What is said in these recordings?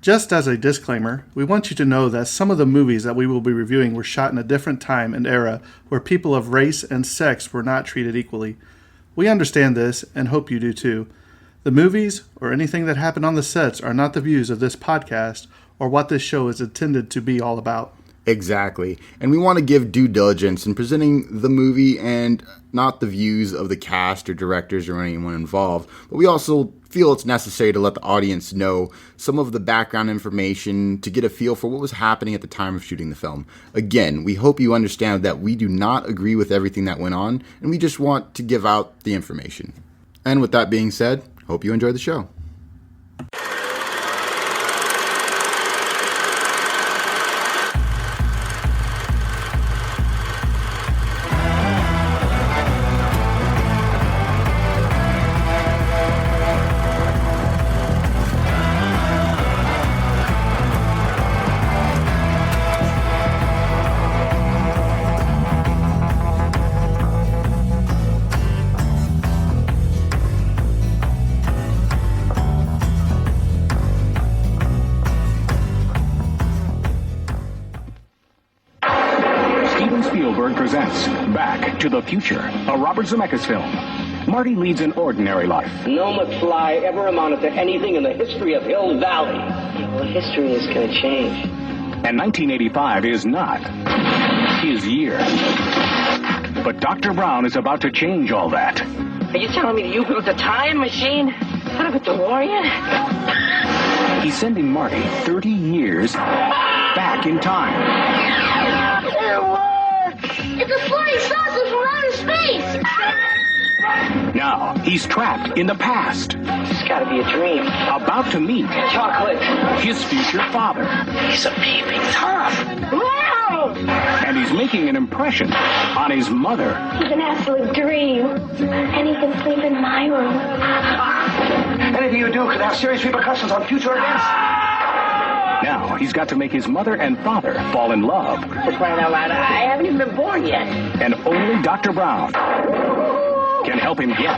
Just as a disclaimer, we want you to know that some of the movies that we will be reviewing were shot in a different time and era where people of race and sex were not treated equally. We understand this and hope you do too. The movies or anything that happened on the sets are not the views of this podcast or what this show is intended to be all about. Exactly. And we want to give due diligence in presenting the movie and not the views of the cast or directors or anyone involved. But we also feel it's necessary to let the audience know some of the background information to get a feel for what was happening at the time of shooting the film. Again, we hope you understand that we do not agree with everything that went on, and we just want to give out the information. And with that being said, hope you enjoy the show. Presents Back to the Future, a Robert Zemeckis film. Marty leads an ordinary life. No McFly ever amounted to anything in the history of Hill Valley. Well, history is going to change. And 1985 is not his year. But Dr. Brown is about to change all that. Are you telling me you built a time machine out of a DeLorean? He's sending Marty 30 years back in time. It's a flying saucer from outer space! Now, he's trapped in the past. It's got to be a dream. About to meet Chocolate. his future father. He's a peeping Tom. Wow! And he's making an impression on his mother. He's an absolute dream. And he can sleep in my room. Anything you do could have serious repercussions on future events. Now, he's got to make his mother and father fall in love. For crying out loud, I haven't even been born yet. And only Dr. Brown can help him get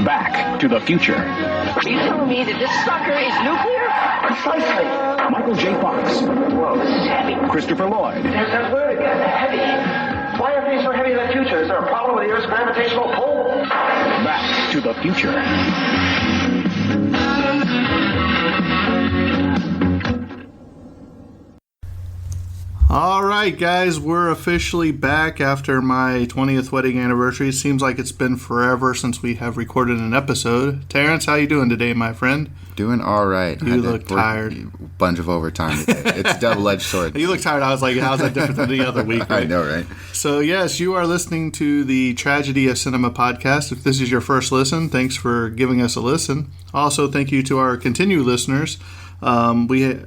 back to the future. Are you telling me that this sucker is nuclear? Precisely. Michael J. Fox, Whoa, this is heavy. Christopher Lloyd, There's that word again, heavy. Why are things so heavy in the future? Is there a problem with the Earth's gravitational pull? Back to the Future. All right, guys, we're officially back after my 20th wedding anniversary. It seems like it's been forever since we have recorded an episode. Terrence, how you doing today, my friend? Doing all right. You look tired. A bunch of overtime today. It's a double-edged sword. You look tired. I was like, how's that different than the other week? Right? I know, right? So, yes, you are listening to the Tragedy of Cinema podcast. If this is your first listen, thanks for giving us a listen. Also, thank you to our continued listeners. We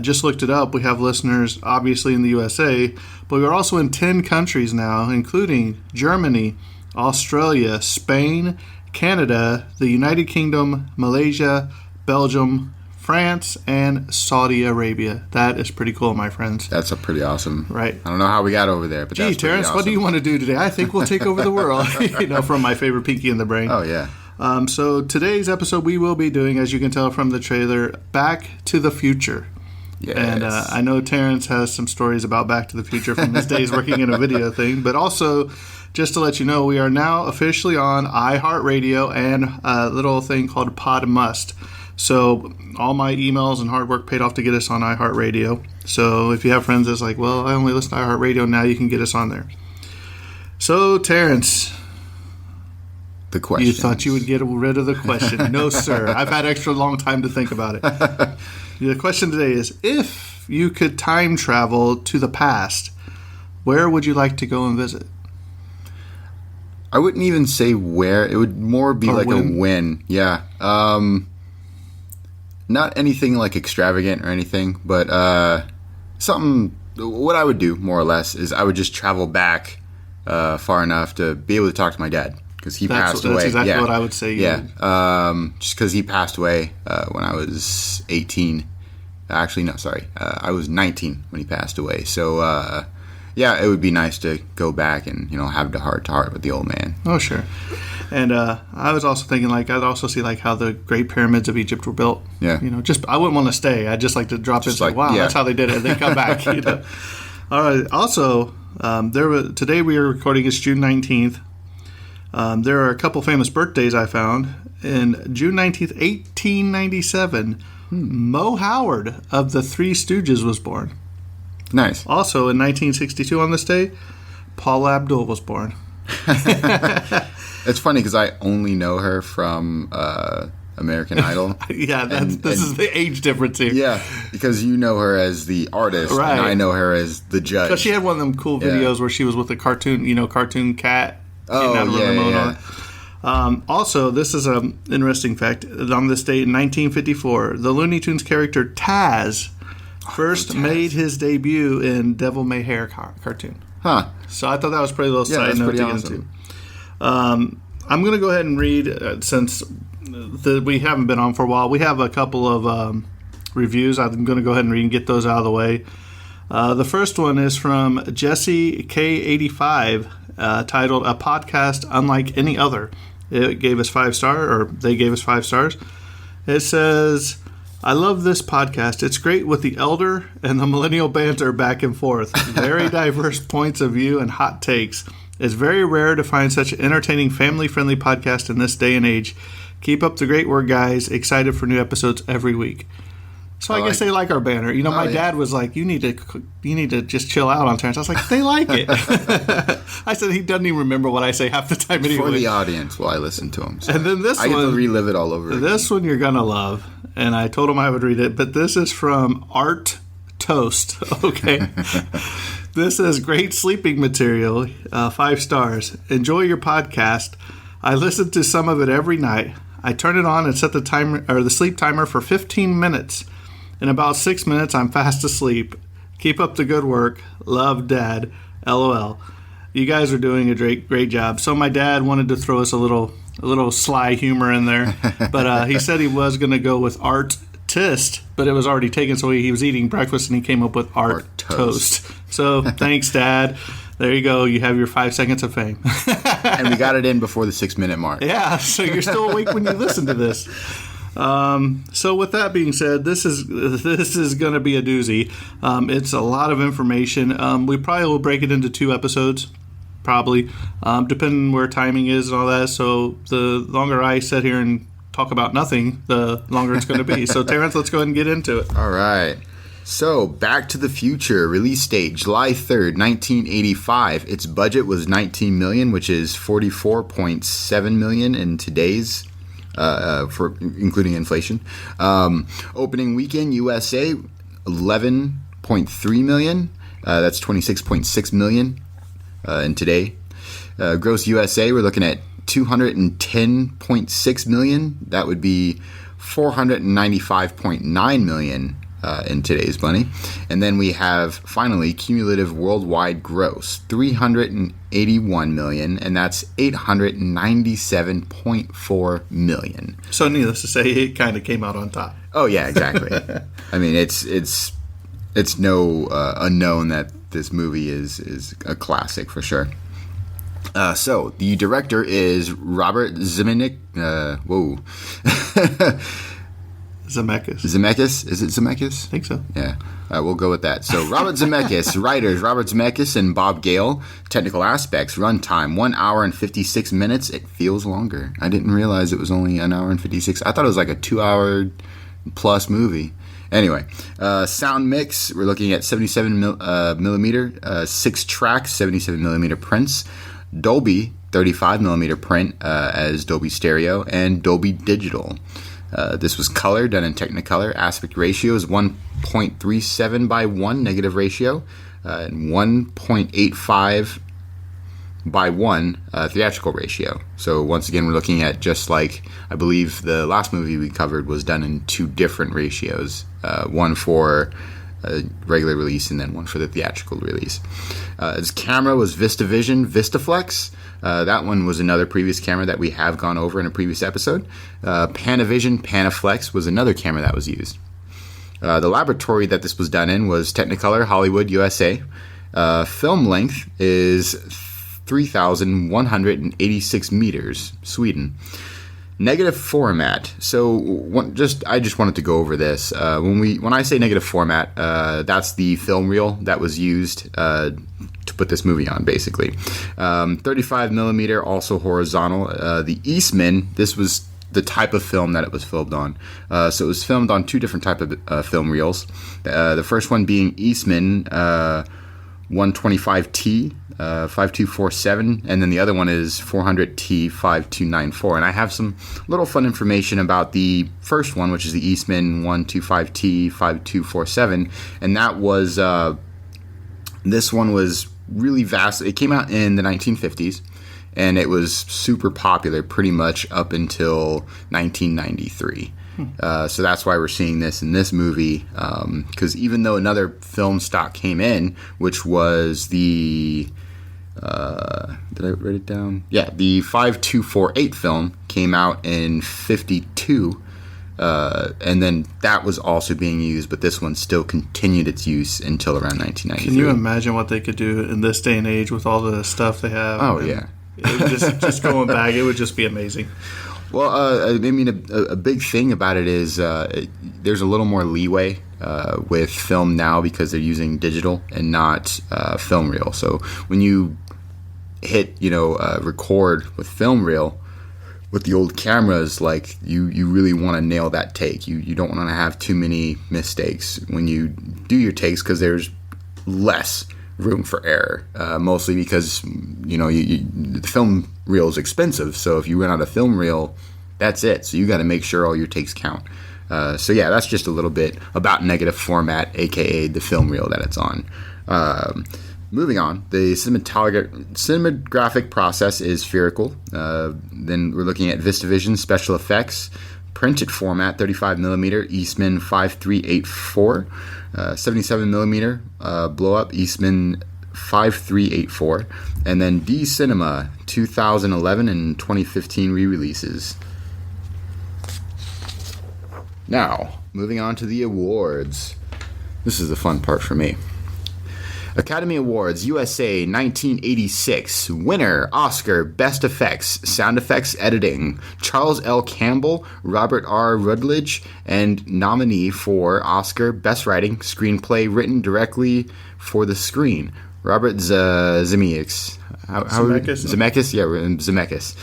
just looked it up. We have listeners, obviously, in the USA, but we're also in 10 countries now, including Germany, Australia, Spain, Canada, the United Kingdom, Malaysia, Belgium, France, and Saudi Arabia. That is pretty cool, my friends. That's a pretty awesome. Right. I don't know how we got over there, but that's pretty Terrence, awesome. what do you want to do today? I think we'll take over the world, from my favorite Pinky in the Brain. Oh, yeah. So today's episode, we will be doing, as you can tell from the trailer, Back to the Future. Yes. And I know Terrence has some stories about Back to the Future from his days working in a video thing. But also, just to let you know, we are now officially on iHeartRadio and a little thing called Podmust. So all my emails and hard work paid off to get us on iHeartRadio. So if you have friends that's like, well, I only listen to iHeartRadio, now you can get us on there. So, Terrence, the question. you thought you would get rid of the question. No, sir. I've had extra long time to think about it. The question today is, if you could time travel to the past, where would you like to go and visit? I wouldn't even say where. It would more be like a when. Yeah. Not anything like extravagant or anything, but something. What I would do, more or less, is I would just travel back far enough to be able to talk to my dad. Because he passed away. That's exactly yeah. what I would say. Yeah. Just because he passed away when I was 18. Actually, no, sorry. I was 19 when he passed away. So, yeah, it would be nice to go back and, have the heart-to-heart with the old man. Oh, sure. And I was also thinking, like, I'd also see like how the Great Pyramids of Egypt were built. Yeah. You know, just I wouldn't want to stay. I'd just like to drop in and say, like, wow, yeah. that's how they did it. And then come back. You know. All right. Also, today we are recording is June 19th. There are a couple famous birthdays I found. In June 19th, 1897, Mo Howard of the Three Stooges was born. Nice. Also, in 1962 on this day, Paula Abdul was born. It's funny because I only know her from American Idol. Yeah, this is the age difference here. Yeah, because you know her as the artist, Right. and I know her as the judge. Because she had one of them cool videos where she was with a cartoon cat. Oh, getting out of a remote yeah. on. Also, this is an interesting fact. On this date in 1954, the Looney Tunes character Taz first made his debut in Devil May Hare cartoon. Huh. So I thought that was a pretty little Yeah, side that's note pretty to get awesome. into. I'm going to go ahead and read, since we haven't been on for a while, we have a couple of reviews. I'm going to go ahead and read and get those out of the way. The first one is from Jesse K85, titled "A Podcast Unlike Any Other." It gave us 5 stars, or they gave us 5 stars. It says, "I love this podcast. It's great with the elder and the millennial banter back and forth. Very diverse points of view and hot takes. It's very rare to find such an entertaining, family-friendly podcast in this day and age. Keep up the great work, guys. Excited for new episodes every week." So I guess they like our banner. You know, my dad was like, "You need to just chill out on Terrence." I was like, "They like it." I said he doesn't even remember what I say half the time anyway. For the audience while I listen to him. So And then this I get one- to relive it all over again. This one you're gonna love, and I told him I would read it. But this is from Art Toast. Okay, this is great sleeping material. 5 stars. Enjoy your podcast. I listen to some of it every night. I turn it on and set the timer or the sleep timer for 15 minutes. In about 6 minutes, I'm fast asleep. Keep up the good work. Love, Dad. LOL. You guys are doing a great job. So my dad wanted to throw us a little sly humor in there, but he said he was going to go with artist, but it was already taken. So he was eating breakfast and he came up with art toast. So thanks, Dad. There you go. You have your 5 seconds of fame. And we got it in before the 6-minute mark. Yeah, so you're still awake when you listen to this. So with that being said, this is going to be a doozy. It's a lot of information. We probably will break it into 2 episodes, probably, depending where timing is and all that. So the longer I sit here and talk about nothing, the longer it's going to be. So Terrence, let's go ahead and get into it. All right. So, Back to the Future, release date July 3rd, 1985. Its budget was $19 million, which is $44.7 million in today's, for including inflation. Opening weekend, USA, $11.3 million. That's $26.6 million in today. Gross USA, we're looking at $210.6 million. That would be $495.9 million. In today's money. And then we have finally cumulative worldwide gross $381 million, and that's $897.4 million. So needless to say, it kind of came out on top. Oh yeah, exactly. I mean, it's no unknown that this movie is a classic for sure. So the director is Robert Zemeckis. Zemeckis? Is it Zemeckis? I think so. Yeah, we'll go with that. So Robert Zemeckis, writers Robert Zemeckis and Bob Gale. Technical aspects, runtime 1 hour and 56 minutes. It feels longer. I didn't realize it was only 1 hour and 56. I thought it was like a 2 hour plus movie. Anyway, sound mix, we're looking at 77 millimeter, 6 tracks, 77 millimeter prints. Dolby 35 millimeter print as Dolby Stereo, and Dolby Digital. This was color, done in Technicolor. Aspect ratio is 1.37 by 1 negative ratio, and 1.85 by 1 theatrical ratio. So once again, we're looking at just like, I believe the last movie we covered was done in 2 different ratios, one for regular release and then one for the theatrical release. Its camera was VistaVision VistaFlex. That one was another previous camera that we have gone over in a previous episode. Panavision Panaflex was another camera that was used. The laboratory that this was done in was Technicolor, Hollywood, USA. Film length is 3,186 meters, Sweden. Negative format. So I just wanted to go over this. When I say negative format, that's the film reel that was used to put this movie on, basically. 35 millimeter, also horizontal. The Eastman, this was the type of film that it was filmed on. So it was filmed on two different type of film reels. The first one being Eastman 125T 5247, and then the other one is 400T 5294. And I have some little fun information about the first one, which is the Eastman 125T 5247, and that was this one was really vast. It came out in the 1950s, and it was super popular pretty much up until 1993. So that's why we're seeing this in this movie, because even though another film stock came in, which was the did I write it down? Yeah, the 5248 film came out in 52, and then that was also being used, but this one still continued its use until around 1993. Can you imagine what they could do in this day and age with all the stuff they have? Oh, yeah. It would just going back, it would just be amazing. Well, I mean, a big thing about it is there's a little more leeway with film now because they're using digital and not film reel. So when you hit, record with film reel with the old cameras, like you really want to nail that take. You don't want to have too many mistakes when you do your takes because there's less room for error, mostly because the film reel is expensive, so if you run out of film reel, that's it. So you got to make sure all your takes count. So yeah, that's just a little bit about negative format, aka the film reel that it's on. Moving on, the cinematographic process is spherical. Then we're looking at VistaVision special effects, printed format 35mm Eastman 5384, 77mm blow up Eastman 5384, and then D Cinema 2011 and 2015 re-releases. Now, moving on to the awards. This is the fun part for me. Academy Awards USA 1986. Winner, Oscar, Best Effects, Sound Effects Editing, Charles L. Campbell, Robert R. Rutledge, and nominee for Oscar, Best Writing, Screenplay written directly for the screen, Robert Zemeckis. Zemeckis? Yeah, Zemeckis.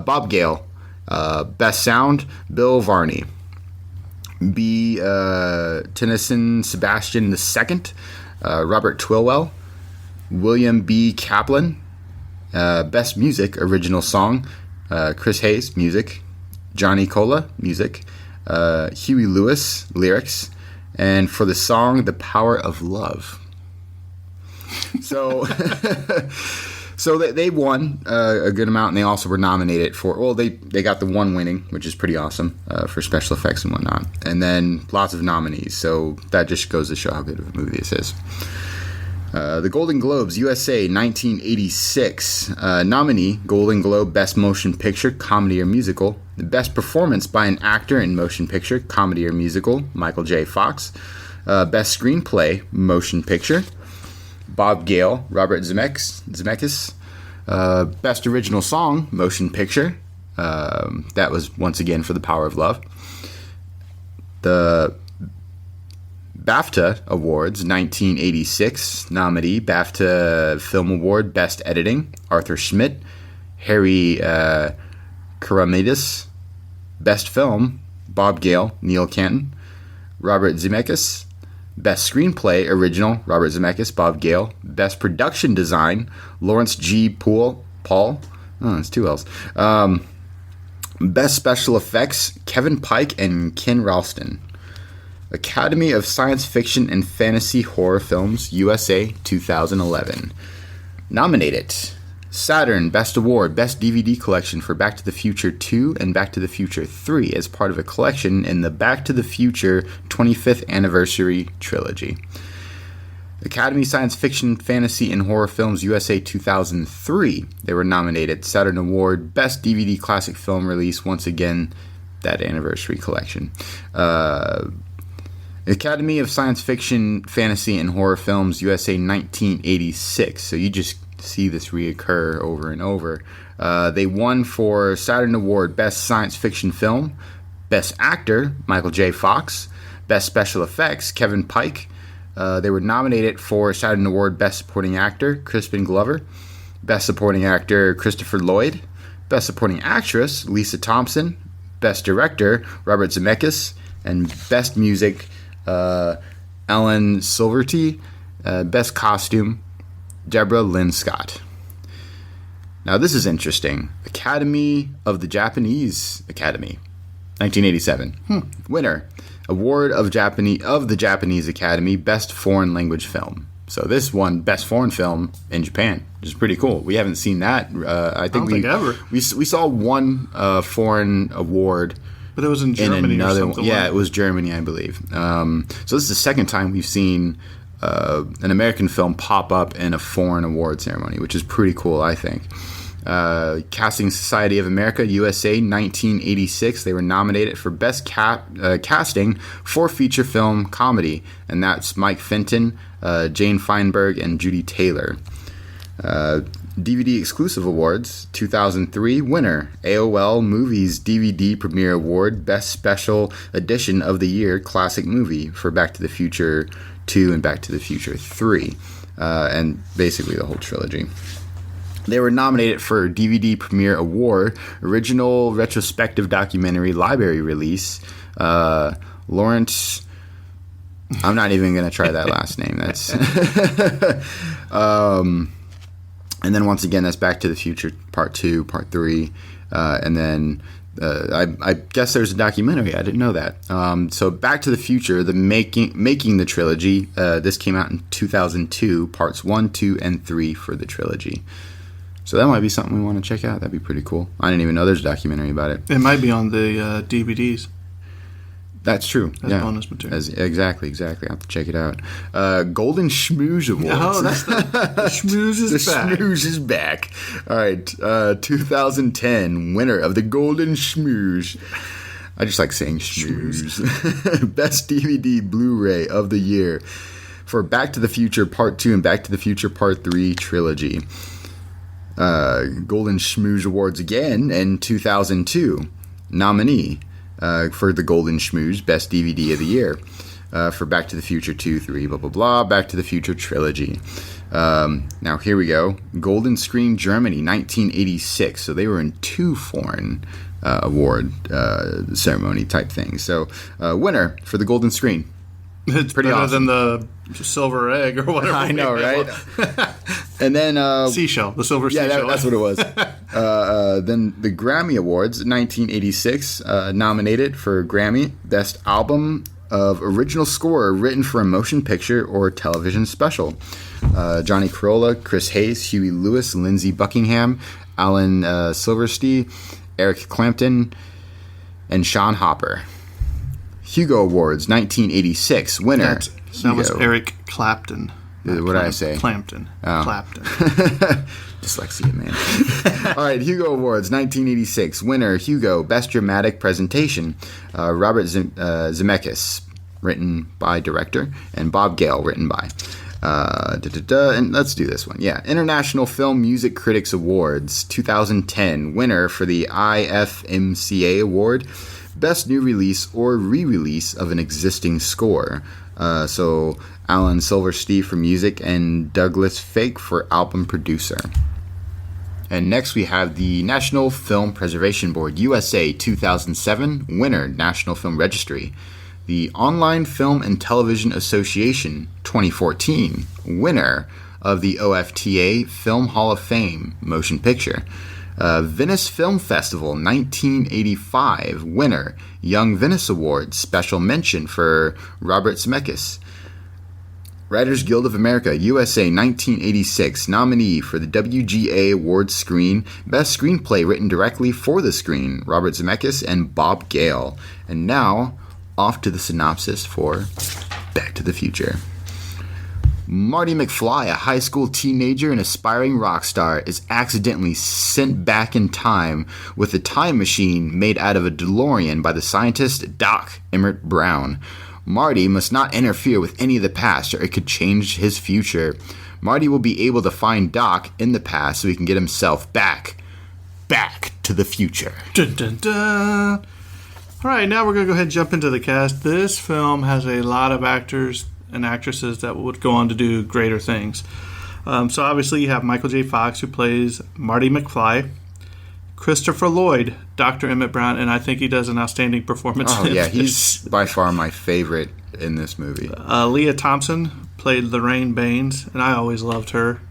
Bob Gale, Best Sound, Bill Varney. B. Tennyson Sebastian II, Robert Twilwell, William B. Kaplan, Best Music, Original Song, Chris Hayes, Music, Johnny Cola, Music, Huey Lewis, Lyrics, and for the song, The Power of Love. So... So they won a good amount, and they also were nominated for, well, they got the one winning, which is pretty awesome for special effects and whatnot. And then lots of nominees, so that just goes to show how good of a movie this is. The Golden Globes, USA 1986. Nominee, Golden Globe Best Motion Picture, Comedy or Musical. The Best Performance by an Actor in Motion Picture, Comedy or Musical, Michael J. Fox. Best Screenplay, Motion Picture, Bob Gale, Robert Zemeckis. Best Original Song, Motion Picture. That was once again for The Power of Love. The BAFTA Awards, 1986. Nominee, BAFTA Film Award, Best Editing, Arthur Schmidt, Harry Karamittis. Best Film, Bob Gale, Neil Canton, Robert Zemeckis. Best Screenplay, Original, Robert Zemeckis, Bob Gale. Best Production Design, Lawrence G. Paul. Oh, that's two L's. Best Special Effects, Kevin Pike and Ken Ralston. Academy of Science Fiction and Fantasy Horror Films, USA 2011. Nominated: Saturn Best Award, Best DVD Collection for Back to the Future 2 and Back to the Future 3 as part of a collection in the Back to the Future 25th Anniversary Trilogy. Academy Science Fiction, Fantasy, and Horror Films USA 2003. They were nominated. Saturn Award, Best DVD Classic Film Release, once again, that anniversary collection. Academy of Science Fiction, Fantasy, and Horror Films USA 1986. So you just see this reoccur over and over. They won for Saturn Award Best Science Fiction Film, Best Actor, Michael J. Fox, Best Special Effects, Kevin Pike. They were nominated for Saturn Award Best Supporting Actor, Crispin Glover, Best Supporting Actor, Christopher Lloyd, Best Supporting Actress, Lisa Thompson, Best Director, Robert Zemeckis, and Best Music, Ellen Silverty, Best Costume, Deborah Lynn Scott. Now this is interesting. Academy of the Japanese Academy, 1987. Winner, Award of the Japanese Academy, Best Foreign Language Film. So this won Best Foreign Film in Japan, which is pretty cool. We haven't seen that. I don't think ever. We saw one foreign award, but it was in Germany or something. Yeah, it was Germany, I believe. So this is the second time we've seen an American film pop up in a foreign award ceremony, which is pretty cool, I think. Casting Society of America, USA, 1986. They were nominated for Best Casting for Feature Film Comedy, and that's Mike Fenton, Jane Feinberg, and Judy Taylor. DVD Exclusive Awards, 2003. Winner, AOL Movies DVD Premiere Award, Best Special Edition of the Year Classic Movie for Back to the Future 2 and Back to the Future 3, and basically the whole trilogy. They were nominated for DVD Premiere Award, Original Retrospective Documentary Library Release. Lawrence, I'm not even going to try that last name. That's and then once again, that's Back to the Future Part 2, Part 3, and then I guess there's a documentary. I didn't know that. So Back to the Future, the making the trilogy. This came out in 2002, Parts 1, 2, and 3 for the trilogy. So that might be something we want to check out. That'd be pretty cool. I didn't even know there's a documentary about it. It might be on the DVDs. That's true. That's bonus material. Exactly. I have to check it out. Golden Schmooze Awards. Oh, that's the Schmooze is back. The Schmooze is back. All right. 2010 winner of the Golden Schmooze. I just like saying schmooze. Best DVD Blu-ray of the year for Back to the Future Part 2 and Back to the Future Part 3 trilogy. Golden Schmooze Awards again in 2002. Nominee for the Golden Schmooze Best DVD of the Year for Back to the Future 2, 3, blah, blah, blah, Back to the Future trilogy. Now, here we go. Golden Screen Germany, 1986. So they were in 2 foreign award ceremony type things. So winner for the Golden Screen. It's pretty better than the silver egg or whatever. I know, right? And then seashell, the silver seashell. Yeah, that's what it was. Then the Grammy Awards, 1986, nominated for Grammy Best Album of Original Score written for a motion picture or television special. Johnny Corolla, Chris Hayes, Huey Lewis, Lindsey Buckingham, Alan Silverstein, Eric Clapton, and Sean Hopper. Hugo Awards, 1986. Winner. That was Eric Clapton. What did I say? Clapton. Oh. Clapton. Dyslexia, man. All right, Hugo Awards, 1986. Winner, Hugo, Best Dramatic Presentation. Robert Zemeckis, written by director, and Bob Gale, written by. And let's do this one. Yeah. International Film Music Critics Awards, 2010. Winner for the IFMCA Award. Best New Release or Re-Release of an Existing Score. So Alan Silverstein for Music and Douglas Fake for Album Producer. And next we have the National Film Preservation Board USA 2007 winner, National Film Registry. The Online Film and Television Association 2014 winner of the OFTA Film Hall of Fame Motion Picture. Venice Film Festival 1985 winner, Young Venice Awards, special mention for Robert Zemeckis. Writers Guild of America USA 1986 nominee for the WGA Awards Screen, Best Screenplay written directly for the screen, Robert Zemeckis and Bob Gale. And now, off to the synopsis for Back to the Future. Marty McFly, a high school teenager and aspiring rock star, is accidentally sent back in time with a time machine made out of a DeLorean by the scientist Doc Emmett Brown. Marty must not interfere with any of the past or it could change his future. Marty will be able to find Doc in the past so he can get himself back to the future. Dun, dun, dun. All right, now we're going to go ahead and jump into the cast. This film has a lot of actors and actresses that would go on to do greater things. So obviously you have Michael J. Fox, who plays Marty McFly. Christopher Lloyd, Dr. Emmett Brown, and I think he does an outstanding performance. Oh, yeah, he's by far my favorite in this movie. Leah Thompson played Lorraine Baines, and I always loved her.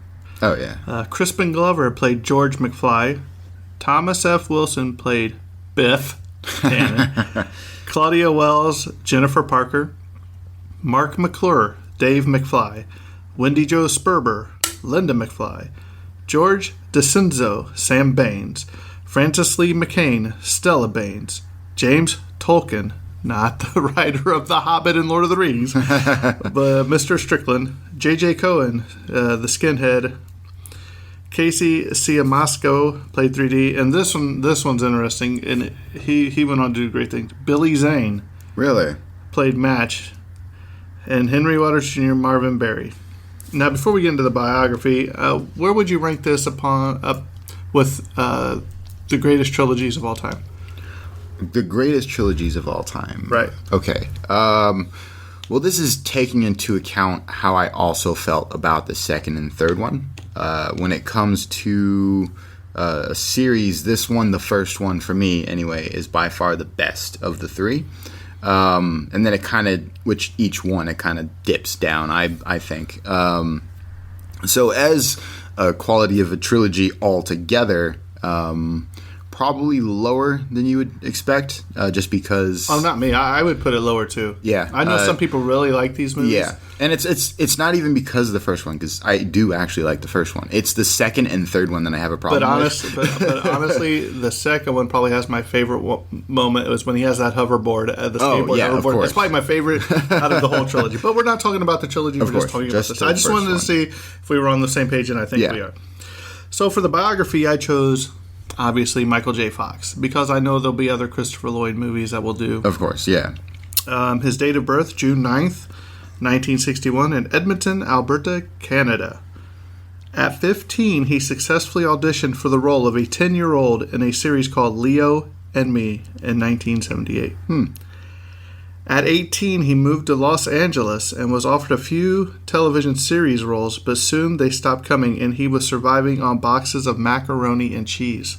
Oh, yeah. Crispin Glover played George McFly. Thomas F. Wilson played Biff Tannen. Claudia Wells, Jennifer Parker. Mark McClure, Dave McFly. Wendy Jo Sperber, Linda McFly. George DeCenzo, Sam Baines. Frances Lee McCain, Stella Baines. James Tolkien, not the writer of The Hobbit and Lord of the Rings, but Mr. Strickland. J.J. Cohen, the skinhead. Casey Siamasco played 3D, and this one's interesting, and he went on to do great things. Billy Zane Really? played Match, and Henry Waters Jr. Marvin Berry. Now, before we get into the biography, where would you rank this up with the greatest trilogies of all time? The greatest trilogies of all time. Right. Okay. Well, this is taking into account how I also felt about the second and third one. When it comes to a series, this one, the first one for me anyway, is by far the best of the three. And then it kind of, each one, it kind of dips down, I think. So as a quality of a trilogy altogether, probably lower than you would expect, just because... Oh, not me. I would put it lower, too. Yeah. I know some people really like these movies. Yeah. And it's not even because of the first one, because I do actually like the first one. It's the second and third one that I have a problem with. But honestly, the second one probably has my favorite moment. It was when he has that hoverboard, the skateboard yeah, hoverboard. of course. It's probably my favorite out of the whole trilogy. But we're not talking about the trilogy. We're just talking about this. I just wanted to see if we were on the same page, and I think we are. So for the biography, I chose... obviously, Michael J. Fox, because I know there'll be other Christopher Lloyd movies that we'll do. Of course, yeah. His date of birth, June 9th, 1961, in Edmonton, Alberta, Canada. At 15, he successfully auditioned for the role of a 10-year-old in a series called Leo and Me in 1978. At 18, he moved to Los Angeles and was offered a few television series roles, but soon they stopped coming and he was surviving on boxes of macaroni and cheese.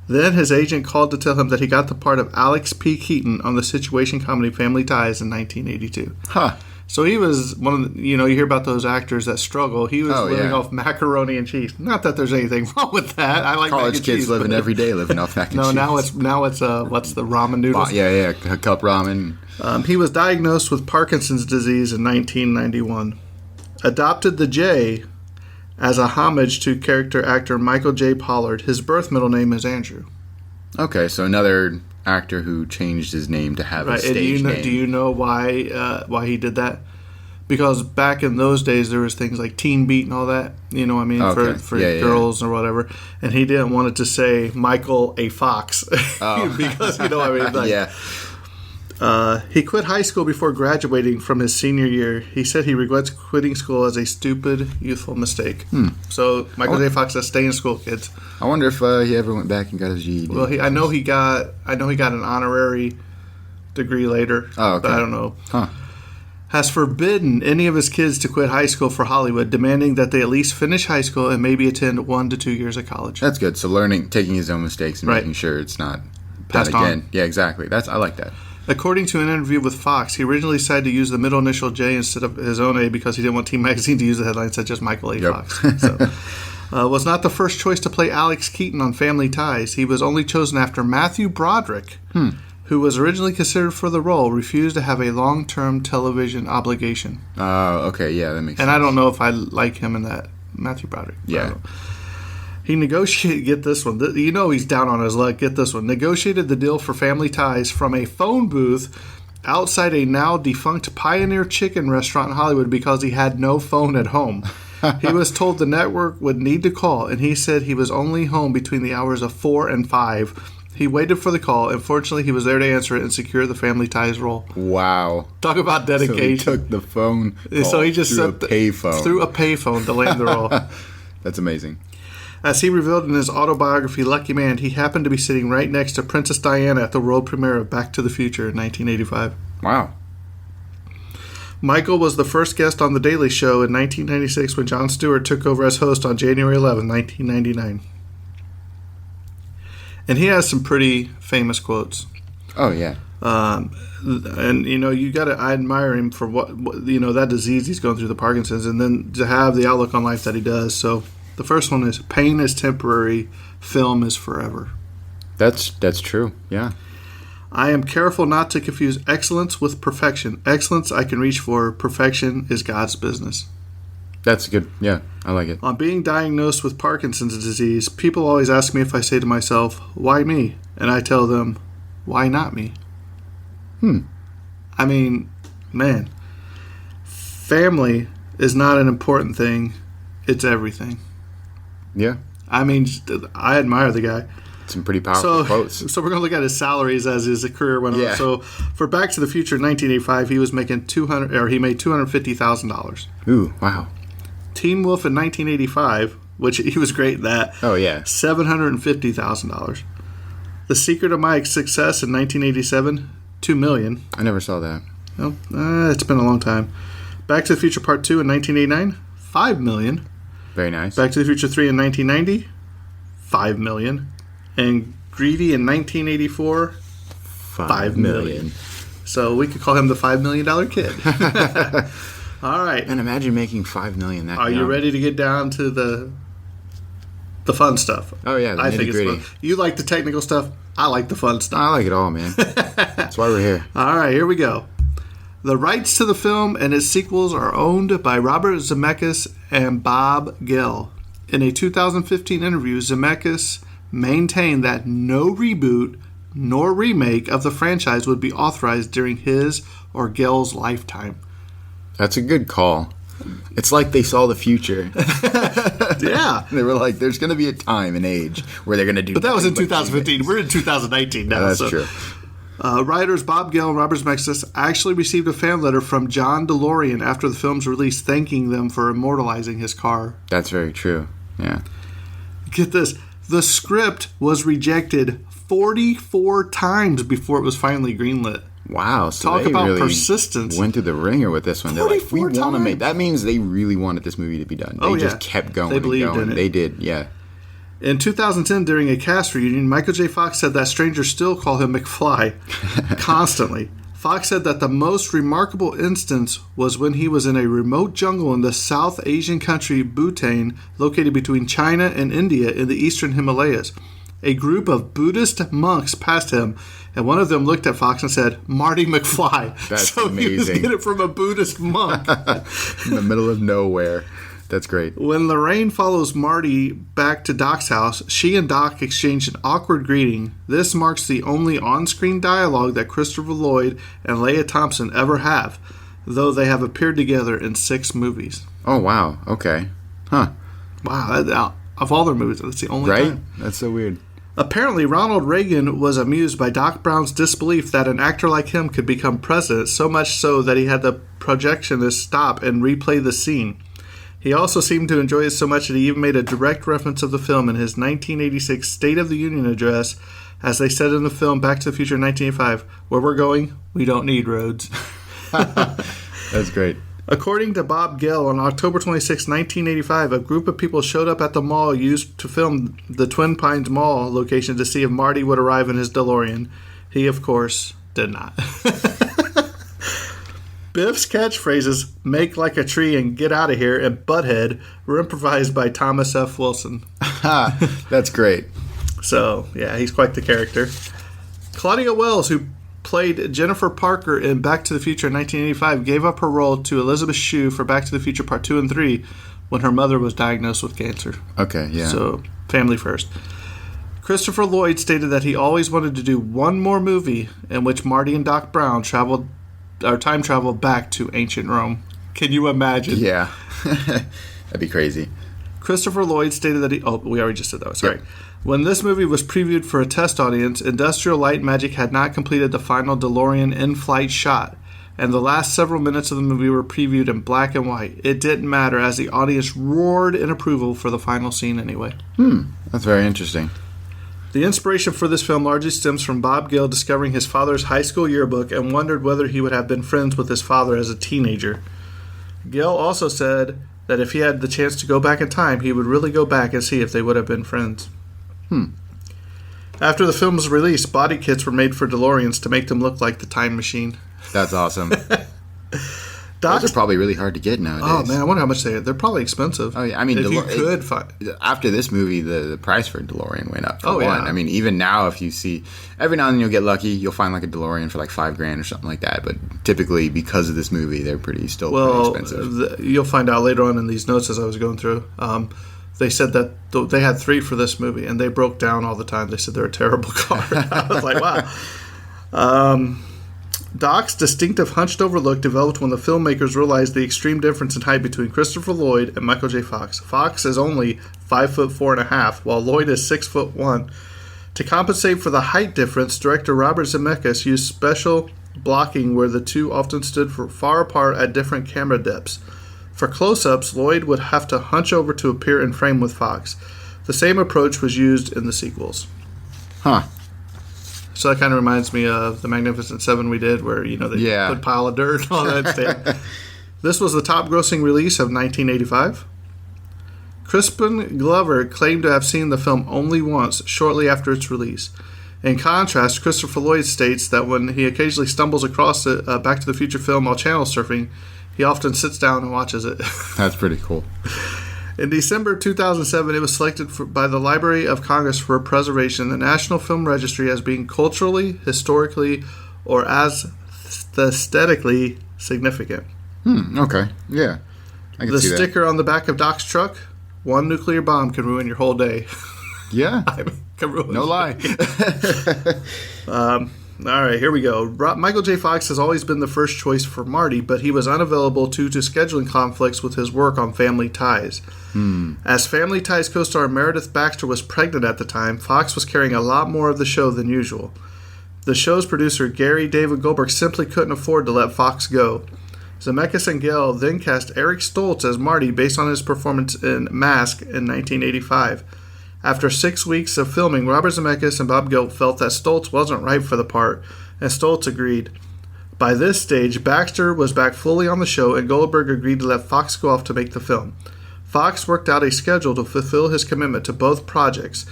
Then his agent called to tell him that he got the part of Alex P. Keaton on the situation comedy Family Ties in 1982. Huh. So he was one of the, you hear about those actors that struggle. He was living off macaroni and cheese. Not that there's anything wrong with that. I like college kids living every day living off mac and cheese. No, now it's what's the ramen noodles? Yeah, cup ramen. He was diagnosed with Parkinson's disease in 1991. Adopted the J as a homage to character actor Michael J. Pollard. His birth middle name is Andrew. Okay, so another actor who changed his name to have a stage name. Do you know why he did that? Because back in those days there was things like Teen Beat and all that, you know what I mean, for girls or whatever, and he didn't want it to say Michael A. Fox because you know what I mean. Like, yeah. He quit high school before graduating from his senior year. He said he regrets quitting school as a stupid, youthful mistake. So Michael J. Fox says, "Stay in school, kids." I wonder if he ever went back and got his GED. Well, I know he got an honorary degree later. Oh, okay. But I don't know. Huh. Has forbidden any of his kids to quit high school for Hollywood, demanding that they at least finish high school and maybe attend 1 to 2 years of college. That's good. So taking his own mistakes and making sure it's not passed done again. On. Yeah, exactly. I like that. According to an interview with Fox, he originally decided to use the middle initial J instead of his own A because he didn't want Team Magazine to use the headline such as Michael A. Fox. So, was not the first choice to play Alex Keaton on Family Ties. He was only chosen after Matthew Broderick, who was originally considered for the role, refused to have a long-term television obligation. Okay, yeah, that makes sense. And I don't know if I like him in that, Matthew Broderick. Yeah. He negotiated, get this one, he's down on his luck, get this one, negotiated the deal for Family Ties from a phone booth outside a now defunct Pioneer Chicken restaurant in Hollywood because he had no phone at home. He was told the network would need to call, and he said he was only home between the hours of 4 and 5. He waited for the call, and fortunately he was there to answer it and secure the Family Ties role. Wow. Talk about So dedication. he took the phone So he just through a sent payphone. through a payphone to land the role. That's amazing. As he revealed in his autobiography, Lucky Man, he happened to be sitting right next to Princess Diana at the world premiere of Back to the Future in 1985. Wow. Michael was the first guest on The Daily Show in 1996 when Jon Stewart took over as host on January 11, 1999. And he has some pretty famous quotes. Oh, yeah. And, you know, I admire him for what, you know, that disease he's going through, the Parkinson's, and then to have the outlook on life that he does. So the first one is, pain is temporary, film is forever. That's true. Yeah. I am careful not to confuse excellence with perfection. Excellence I can reach for. Perfection is God's business. That's good. Yeah, I like it. On being diagnosed with Parkinson's disease, people always ask me if I say to myself, why me? And I tell them, why not me? I mean, man, family is not an important thing. It's everything. Yeah. I mean, I admire the guy. Some pretty powerful quotes. So we're going to look at his salaries as his career went Yeah. on. So for Back to the Future in 1985, he was making he made $250,000. Ooh, wow. Teen Wolf in 1985, which he was great in that. Oh, yeah. $750,000. The Secret of My Success in 1987, $2 million. I never saw that. Well, it's been a long time. Back to the Future Part 2 in 1989, $5 million. Very nice. Back to the Future 3 in 1990, $5 million. And Greedy in 1984, $5 million. So we could call him the $5 million kid. All right. And imagine making $5 million that Are you young. ready to get down to the fun stuff? Oh, yeah, the I think it's nitty-gritty. fun. You like the technical stuff. I like the fun stuff. I like it all, man. That's why we're here. All right, here we go. The rights to the film and its sequels are owned by Robert Zemeckis and Bob Gale. In a 2015 interview, Zemeckis maintained that no reboot nor remake of the franchise would be authorized during his or Gale's lifetime. That's a good call. It's like they saw the future. Yeah. They were like, there's going to be a time and age where they're going to do But that was in nothing but 2015. remakes. We're in 2019 now. That's so. true. Writers Bob Gale and Robert Zemeckis actually received a fan letter from John DeLorean after the film's release thanking them for immortalizing his car. That's very true. Yeah. Get this. The script was rejected 44 times before it was finally greenlit. Wow. So Talk they about really persistence. went through the ringer with this one. They're like, we 44 want to make. times. That means they really wanted this movie to be done. They Oh, yeah. just kept going They and believed going. in it. They did. Yeah. In 2010, during a cast reunion, Michael J. Fox said that strangers still call him McFly constantly. Fox said that the most remarkable instance was when he was in a remote jungle in the South Asian country Bhutan, located between China and India in the eastern Himalayas. A group of Buddhist monks passed him, and one of them looked at Fox and said, "Marty McFly." That's so he was amazing. getting it from a Buddhist monk. In the middle of nowhere. That's great. When Lorraine follows Marty back to Doc's house, she and Doc exchange an awkward greeting. This marks the only on-screen dialogue that Christopher Lloyd and Leia Thompson ever have, though they have appeared together in 6 movies. Oh, wow. Okay. Huh. Wow, of all their movies, that's the only Right? time. That's so weird. Apparently, Ronald Reagan was amused by Doc Brown's disbelief that an actor like him could become president, so much so that he had the projectionist stop and replay the scene. He also seemed to enjoy it so much that he even made a direct reference of the film in his 1986 State of the Union address, as they said in the film Back to the Future in 1985, "Where we're going, we don't need roads." That's great. According to Bob Gale, on October 26, 1985, a group of people showed up at the mall used to film the Twin Pines Mall location to see if Marty would arrive in his DeLorean. He, of course, did not. Biff's catchphrases, "make like a tree" and "get out of here" and "butthead" were improvised by Thomas F. Wilson. That's great. So, yeah, he's quite the character. Claudia Wells, who played Jennifer Parker in Back to the Future in 1985, gave up her role to Elizabeth Shue for Back to the Future Part 2 and 3 when her mother was diagnosed with cancer. Okay, yeah. So, family first. Christopher Lloyd stated that he always wanted to do one more movie in which Marty and Doc Brown time traveled back to ancient Rome. Can you imagine? Yeah. That'd be crazy. Christopher Lloyd stated that we already just said that. Sorry. Yep. When this movie was previewed for a test audience, Industrial Light and Magic had not completed the final DeLorean in-flight shot, and the last several minutes of the movie were previewed in black and white. It didn't matter, as the audience roared in approval for the final scene anyway. That's very interesting. The inspiration for this film largely stems from Bob Gill discovering his father's high school yearbook and wondered whether he would have been friends with his father as a teenager. Gill also said that if he had the chance to go back in time, he would really go back and see if they would have been friends. After the film was released, body kits were made for DeLoreans to make them look like the time machine. That's awesome. Those are probably really hard to get nowadays. Oh man, I wonder how much they're probably expensive. Oh yeah, I mean, if you could find. After this movie, the price for a DeLorean went up. For one. Yeah. I mean, even now, if you see, every now and then you'll get lucky, you'll find like a DeLorean for like $5,000 or something like that. But typically, because of this movie, they're pretty expensive. You'll find out later on in these notes as I was going through. They said that they had 3 for this movie, and they broke down all the time. They said they're a terrible car. I was like, wow. Doc's distinctive hunched-over look developed when the filmmakers realized the extreme difference in height between Christopher Lloyd and Michael J. Fox. Fox is only 5'4.5", while Lloyd is 6'1". To compensate for the height difference, director Robert Zemeckis used special blocking where the two often stood far apart at different camera depths. For close-ups, Lloyd would have to hunch over to appear in frame with Fox. The same approach was used in the sequels. Huh. So that kind of reminds me of the Magnificent Seven we did, where they put a pile of dirt and all that stuff. This was the top-grossing release of 1985. Crispin Glover claimed to have seen the film only once, shortly after its release. In contrast, Christopher Lloyd states that when he occasionally stumbles across a Back to the Future film while channel surfing, he often sits down and watches it. That's pretty cool. In December 2007, it was selected by the Library of Congress for preservation in the National Film Registry as being culturally, historically, or as aesthetically significant. Okay. Yeah. I can The see that. sticker on the back of Doc's truck, one nuclear bomb can ruin your whole day. Yeah. Can ruin No lie. All right, here we go. Michael J. Fox has always been the first choice for Marty, but he was unavailable due to scheduling conflicts with his work on Family Ties. As Family Ties co-star Meredith Baxter was pregnant at the time, Fox was carrying a lot more of the show than usual. The show's producer, Gary David Goldberg, simply couldn't afford to let Fox go. Zemeckis and Gill then cast Eric Stoltz as Marty based on his performance in Mask in 1985. After 6 weeks of filming, Robert Zemeckis and Bob Gill felt that Stoltz wasn't right for the part, and Stoltz agreed. By this stage, Baxter was back fully on the show, and Goldberg agreed to let Fox go off to make the film. Fox worked out a schedule to fulfill his commitment to both projects.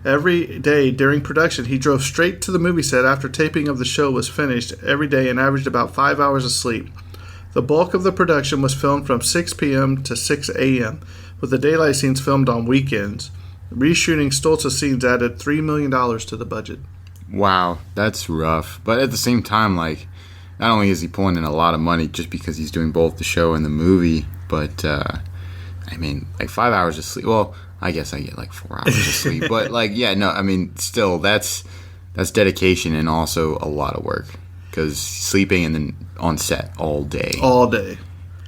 Every day during production, he drove straight to the movie set after taping of the show was finished every day and averaged about 5 hours of sleep. The bulk of the production was filmed from 6 p.m. to 6 a.m., with the daylight scenes filmed on weekends. Reshooting Stoltz's scenes added $3 million to the budget. Wow, that's rough. But at the same time, like, not only is he pulling in a lot of money just because he's doing both the show and the movie, but, I mean, like 5 hours of sleep. Well, I guess I get like 4 hours of sleep. But, like, yeah, no, I mean, still, that's dedication and also a lot of work. Because sleeping and then on set all day. All day.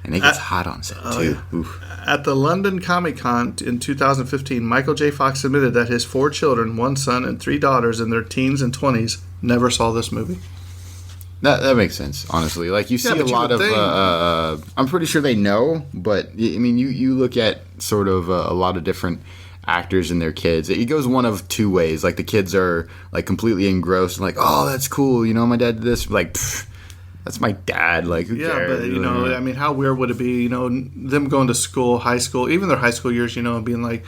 And it gets hot on set, too. Yeah. Oof. At the London Comic Con in 2015, Michael J. Fox admitted that his 4 children, 1 son and 3 daughters in their teens and 20s, never saw this movie. That makes sense, honestly. Like, you see a lot of... I'm pretty sure they know, but, I mean, you look at sort of a lot of different actors and their kids. It goes one of 2 ways. Like, the kids are, like, completely engrossed and like, oh, that's cool. You know, my dad did this. Like, pfft. That's my dad. Like, who cares? But, I mean, how weird would it be, them going to school, high school, even their high school years, and being like,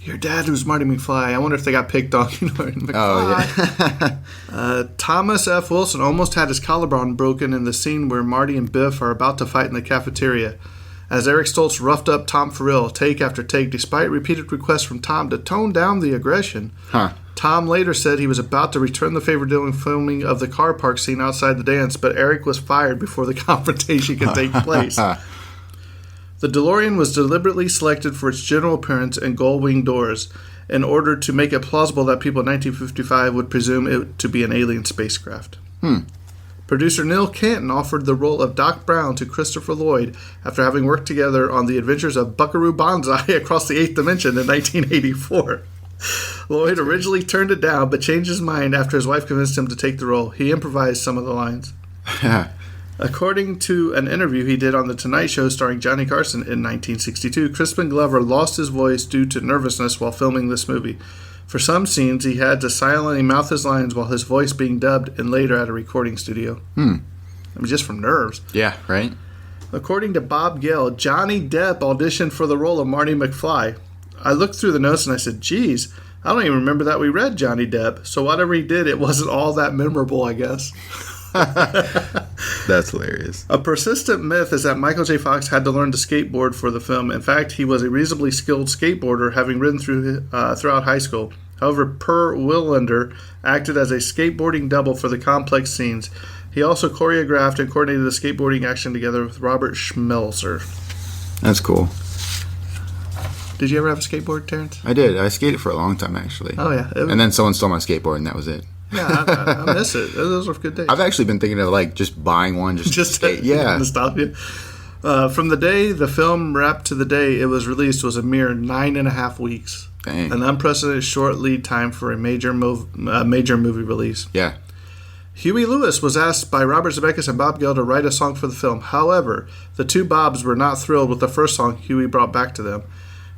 your dad was Marty McFly. I wonder if they got picked on, McFly. Oh, yeah. Thomas F. Wilson almost had his collarbone broken in the scene where Marty and Biff are about to fight in the cafeteria. As Eric Stoltz roughed up Tom Farrell take after take, despite repeated requests from Tom to tone down the aggression. Tom later said he was about to return the favor during filming of the car park scene outside the dance, but Eric was fired before the confrontation could take place. The DeLorean was deliberately selected for its general appearance and gull-wing doors in order to make it plausible that people in 1955 would presume it to be an alien spacecraft. Producer Neil Canton offered the role of Doc Brown to Christopher Lloyd after having worked together on the adventures of Buckaroo Banzai across the 8th dimension in 1984. Lloyd originally turned it down, but changed his mind after his wife convinced him to take the role. He improvised some of the lines. According to an interview he did on The Tonight Show starring Johnny Carson in 1962, Crispin Glover lost his voice due to nervousness while filming this movie. For some scenes, he had to silently mouth his lines while his voice being dubbed and later at a recording studio. I mean, just from nerves. Yeah, right? According to Bob Gale, Johnny Depp auditioned for the role of Marty McFly. I looked through the notes and I said, geez, I don't even remember that we read Johnny Depp. So whatever he did, it wasn't all that memorable, I guess. That's hilarious. A persistent myth is that Michael J. Fox had to learn to skateboard for the film. In fact, he was a reasonably skilled skateboarder, having ridden throughout high school. However, Per Willander acted as a skateboarding double for the complex scenes. He also choreographed and coordinated the skateboarding action together with Robert Schmelzer. That's cool. Did you ever have a skateboard, Terrence? I did. I skated for a long time, actually. Oh, yeah. And then someone stole my skateboard, and that was it. Yeah, I miss it. Those were good days. I've actually been thinking of just buying one, just skate. Yeah, nostalgia. From the day the film wrapped to the day it was released was a mere 9.5 weeks. Dang. An unprecedented short lead time for a major movie release. Yeah. Huey Lewis was asked by Robert Zemeckis and Bob Gale to write a song for the film. However, the two Bobs were not thrilled with the first song Huey brought back to them.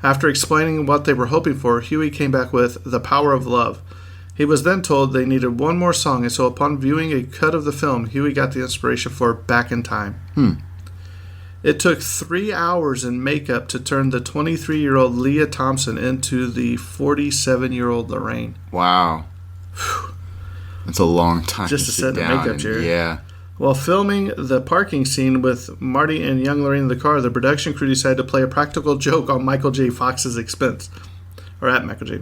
After explaining what they were hoping for, Huey came back with The Power of Love. He was then told they needed one more song, and so upon viewing a cut of the film, Huey got the inspiration for Back in Time. It took 3 hours in makeup to turn the 23-year-old Leah Thompson into the 47-year-old Lorraine. Wow. That's a long time just to set the makeup, Jerry. Yeah. While filming the parking scene with Marty and young Lorraine in the car, the production crew decided to play a practical joke on Michael J. Fox's expense. Or at Michael J.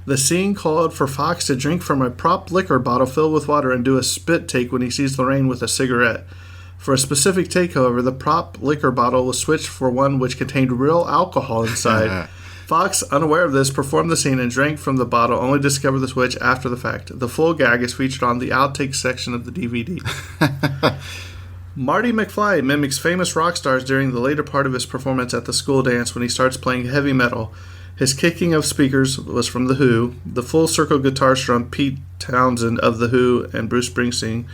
The scene called for Fox to drink from a prop liquor bottle filled with water and do a spit take when he sees Lorraine with a cigarette. For a specific take, however, the prop liquor bottle was switched for one which contained real alcohol inside. Fox, unaware of this, performed the scene and drank from the bottle, only to discover the switch after the fact. The full gag is featured on the outtakes section of the DVD. Marty McFly mimics famous rock stars during the later part of his performance at the school dance when he starts playing heavy metal. His kicking of speakers was from The Who, the full circle guitars from Pete Townsend of The Who and Bruce Springsteen,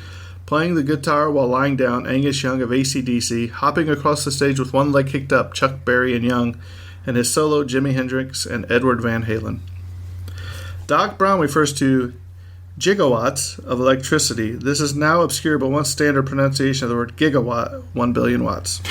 playing the guitar while lying down Angus Young of AC/DC, hopping across the stage with one leg kicked up Chuck Berry and Young, and his solo Jimi Hendrix and Edward Van Halen. Doc Brown refers to gigawatts of electricity. This is now obscure but once standard pronunciation of the word gigawatt, 1 billion watts.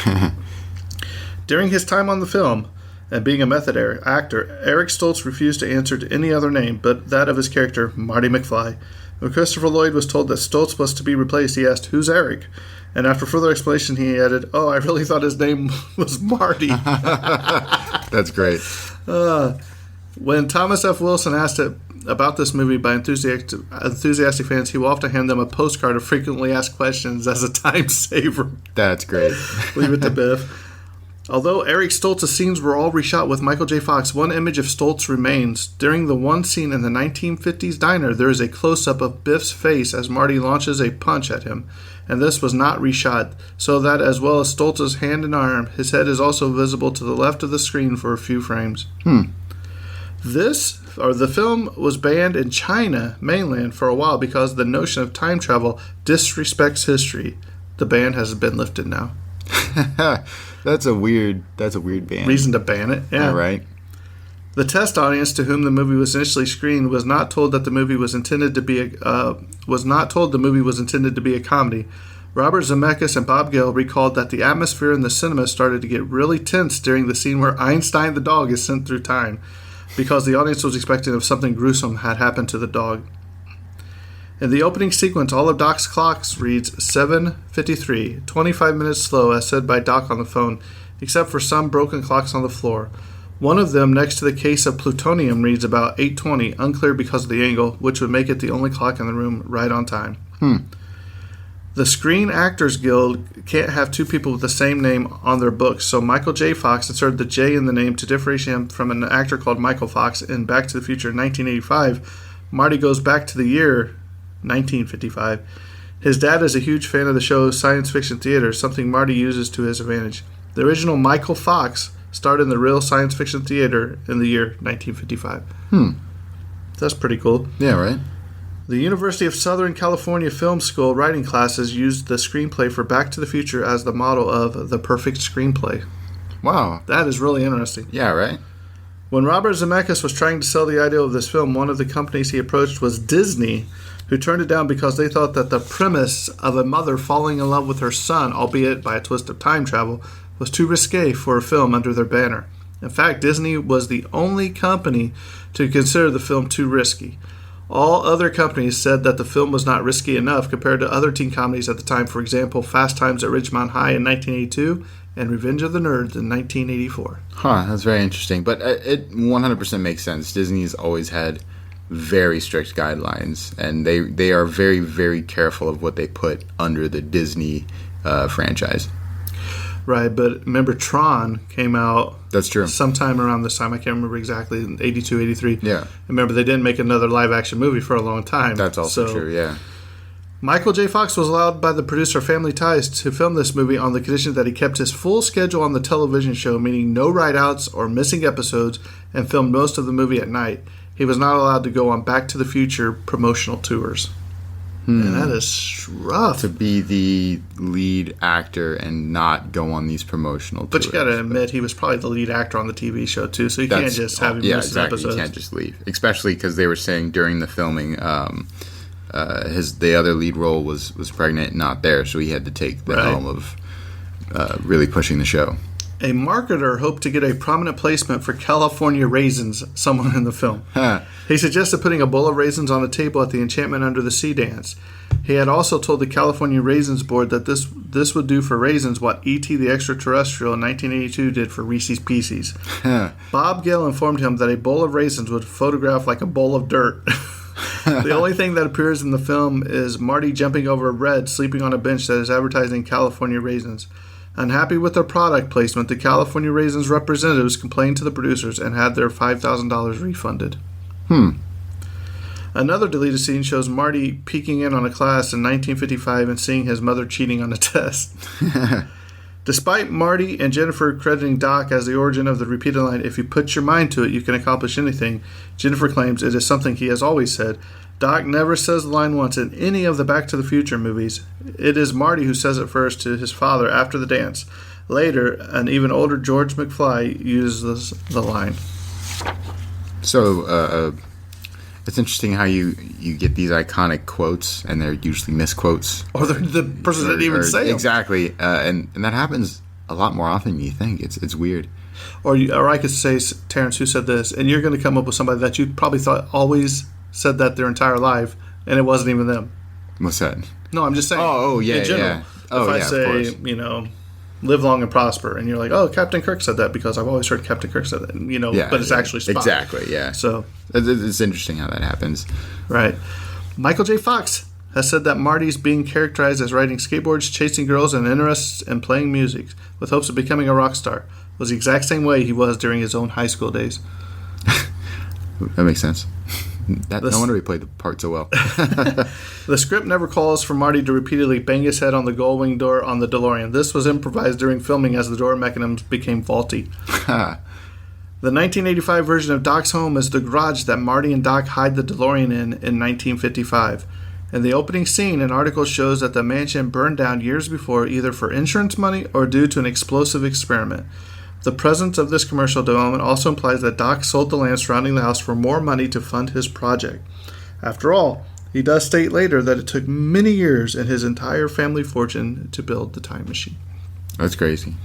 During his time on the film, and being a method actor, Eric Stoltz refused to answer to any other name but that of his character, Marty McFly. When Christopher Lloyd was told that Stoltz was to be replaced, he asked, "Who's Eric?" And after further explanation, he added, "Oh, I really thought his name was Marty." That's great. When Thomas F. Wilson asked about this movie by enthusiastic fans, he will often hand them a postcard of frequently asked questions as a time saver. That's great. Leave it to Biff. Although Eric Stoltz's scenes were all reshot with Michael J. Fox, one image of Stoltz remains. During the one scene in the 1950s diner, there is a close-up of Biff's face as Marty launches a punch at him, and this was not reshot, so that as well as Stoltz's hand and arm, his head is also visible to the left of the screen for a few frames. The film was banned in China mainland for a while because the notion of time travel disrespects history. The ban has been lifted now. That's a weird ban. Reason to ban it. Yeah, right. The test audience to whom the movie was initially screened was not told that the movie was intended to be a comedy. Robert Zemeckis and Bob Gale recalled that the atmosphere in the cinema started to get really tense during the scene where Einstein the dog is sent through time, because the audience was expecting if something gruesome had happened to the dog. In the opening sequence, all of Doc's clocks reads 7:53, 25 minutes slow, as said by Doc on the phone, except for some broken clocks on the floor. One of them, next to the case of plutonium, reads about 8:20, unclear because of the angle, which would make it the only clock in the room right on time. The Screen Actors Guild can't have two people with the same name on their books, so Michael J. Fox inserted the J in the name to differentiate him from an actor called Michael Fox. In Back to the Future in 1985, Marty goes back to the year 1955. His dad is a huge fan of the show Science Fiction Theater, something Marty uses to his advantage. The original Michael Fox starred in the real Science Fiction Theater in the year 1955. That's pretty cool. Yeah, right? The University of Southern California Film School writing classes used the screenplay for Back to the Future as the model of the perfect screenplay. Wow. That is really interesting. Yeah, right? When Robert Zemeckis was trying to sell the idea of this film, one of the companies he approached was Disney, who turned it down because they thought that the premise of a mother falling in love with her son, albeit by a twist of time travel, was too risque for a film under their banner. In fact, Disney was the only company to consider the film too risky. All other companies said that the film was not risky enough compared to other teen comedies at the time. For example, Fast Times at Ridgemont High in 1982 and Revenge of the Nerds in 1984. Huh, that's very interesting. But it 100% makes sense. Disney's always had very strict guidelines, and they are very, very careful of what they put under the Disney franchise. Right, but remember Tron came out That's true. sometime around this time. I can't remember exactly, in 82, 83. Yeah. Remember, they didn't make another live-action movie for a long time. That's also true, yeah. Michael J. Fox was allowed by the producer Family Ties to film this movie on the condition that he kept his full schedule on the television show, meaning no write-outs or missing episodes, and filmed most of the movie at night. He was not allowed to go on Back to the Future promotional tours. And that is rough. To be the lead actor and not go on these promotional But tours. you got to admit, he was probably the lead actor on the TV show, too, so you can't just have him miss exactly. episodes. You can't just leave. Especially because they were saying during the filming, the other lead role was pregnant and not there, so he had to take the helm of really pushing the show. A marketer hoped to get a prominent placement for California Raisins, someone in the film. He suggested putting a bowl of raisins on a table at the Enchantment Under the Sea dance. He had also told the California Raisins Board that this would do for raisins what E.T. the Extraterrestrial in 1982 did for Reese's Pieces. Bob Gale informed him that a bowl of raisins would photograph like a bowl of dirt. The only thing that appears in the film is Marty jumping over Red, sleeping on a bench that is advertising California Raisins. Unhappy with their product placement, the California Raisins representatives complained to the producers and had their $5,000 refunded. Another deleted scene shows Marty peeking in on a class in 1955 and seeing his mother cheating on a test. Despite Marty and Jennifer crediting Doc as the origin of the repeated line, "If you put your mind to it, you can accomplish anything," Jennifer claims it is something he has always said. Doc never says the line once in any of the Back to the Future movies. It is Marty who says it first to his father after the dance. Later, an even older George McFly uses the line. So, it's interesting how you get these iconic quotes, and they're usually misquotes. Or the person didn't even say them. Exactly, and that happens a lot more often than you think. It's weird. Or I could say, Terrence, who said this, and you're going to come up with somebody that you probably thought always said that their entire life, and it wasn't even them. What's that? No, I'm just saying. Oh, yeah, in general, yeah. Oh, if I yeah, say, of course. Live long and prosper, and you're like, oh, Captain Kirk said that because I've always heard Captain Kirk said that, but it's actually Spock. Exactly, yeah. So it's interesting how that happens. right. Michael J. Fox has said that Marty's being characterized as riding skateboards, chasing girls, and interests in playing music with hopes of becoming a rock star was the exact same way he was during his own high school days. That makes sense. No wonder he played the part so well. The script never calls for Marty to repeatedly bang his head on the gull-wing door on the DeLorean. This was improvised during filming as the door mechanisms became faulty. The 1985 version of Doc's home is the garage that Marty and Doc hide the DeLorean in 1955. In the opening scene, an article shows that the mansion burned down years before, either for insurance money or due to an explosive experiment. The presence of this commercial development also implies that Doc sold the land surrounding the house for more money to fund his project. After all, he does state later that it took many years and his entire family fortune to build the time machine. That's crazy.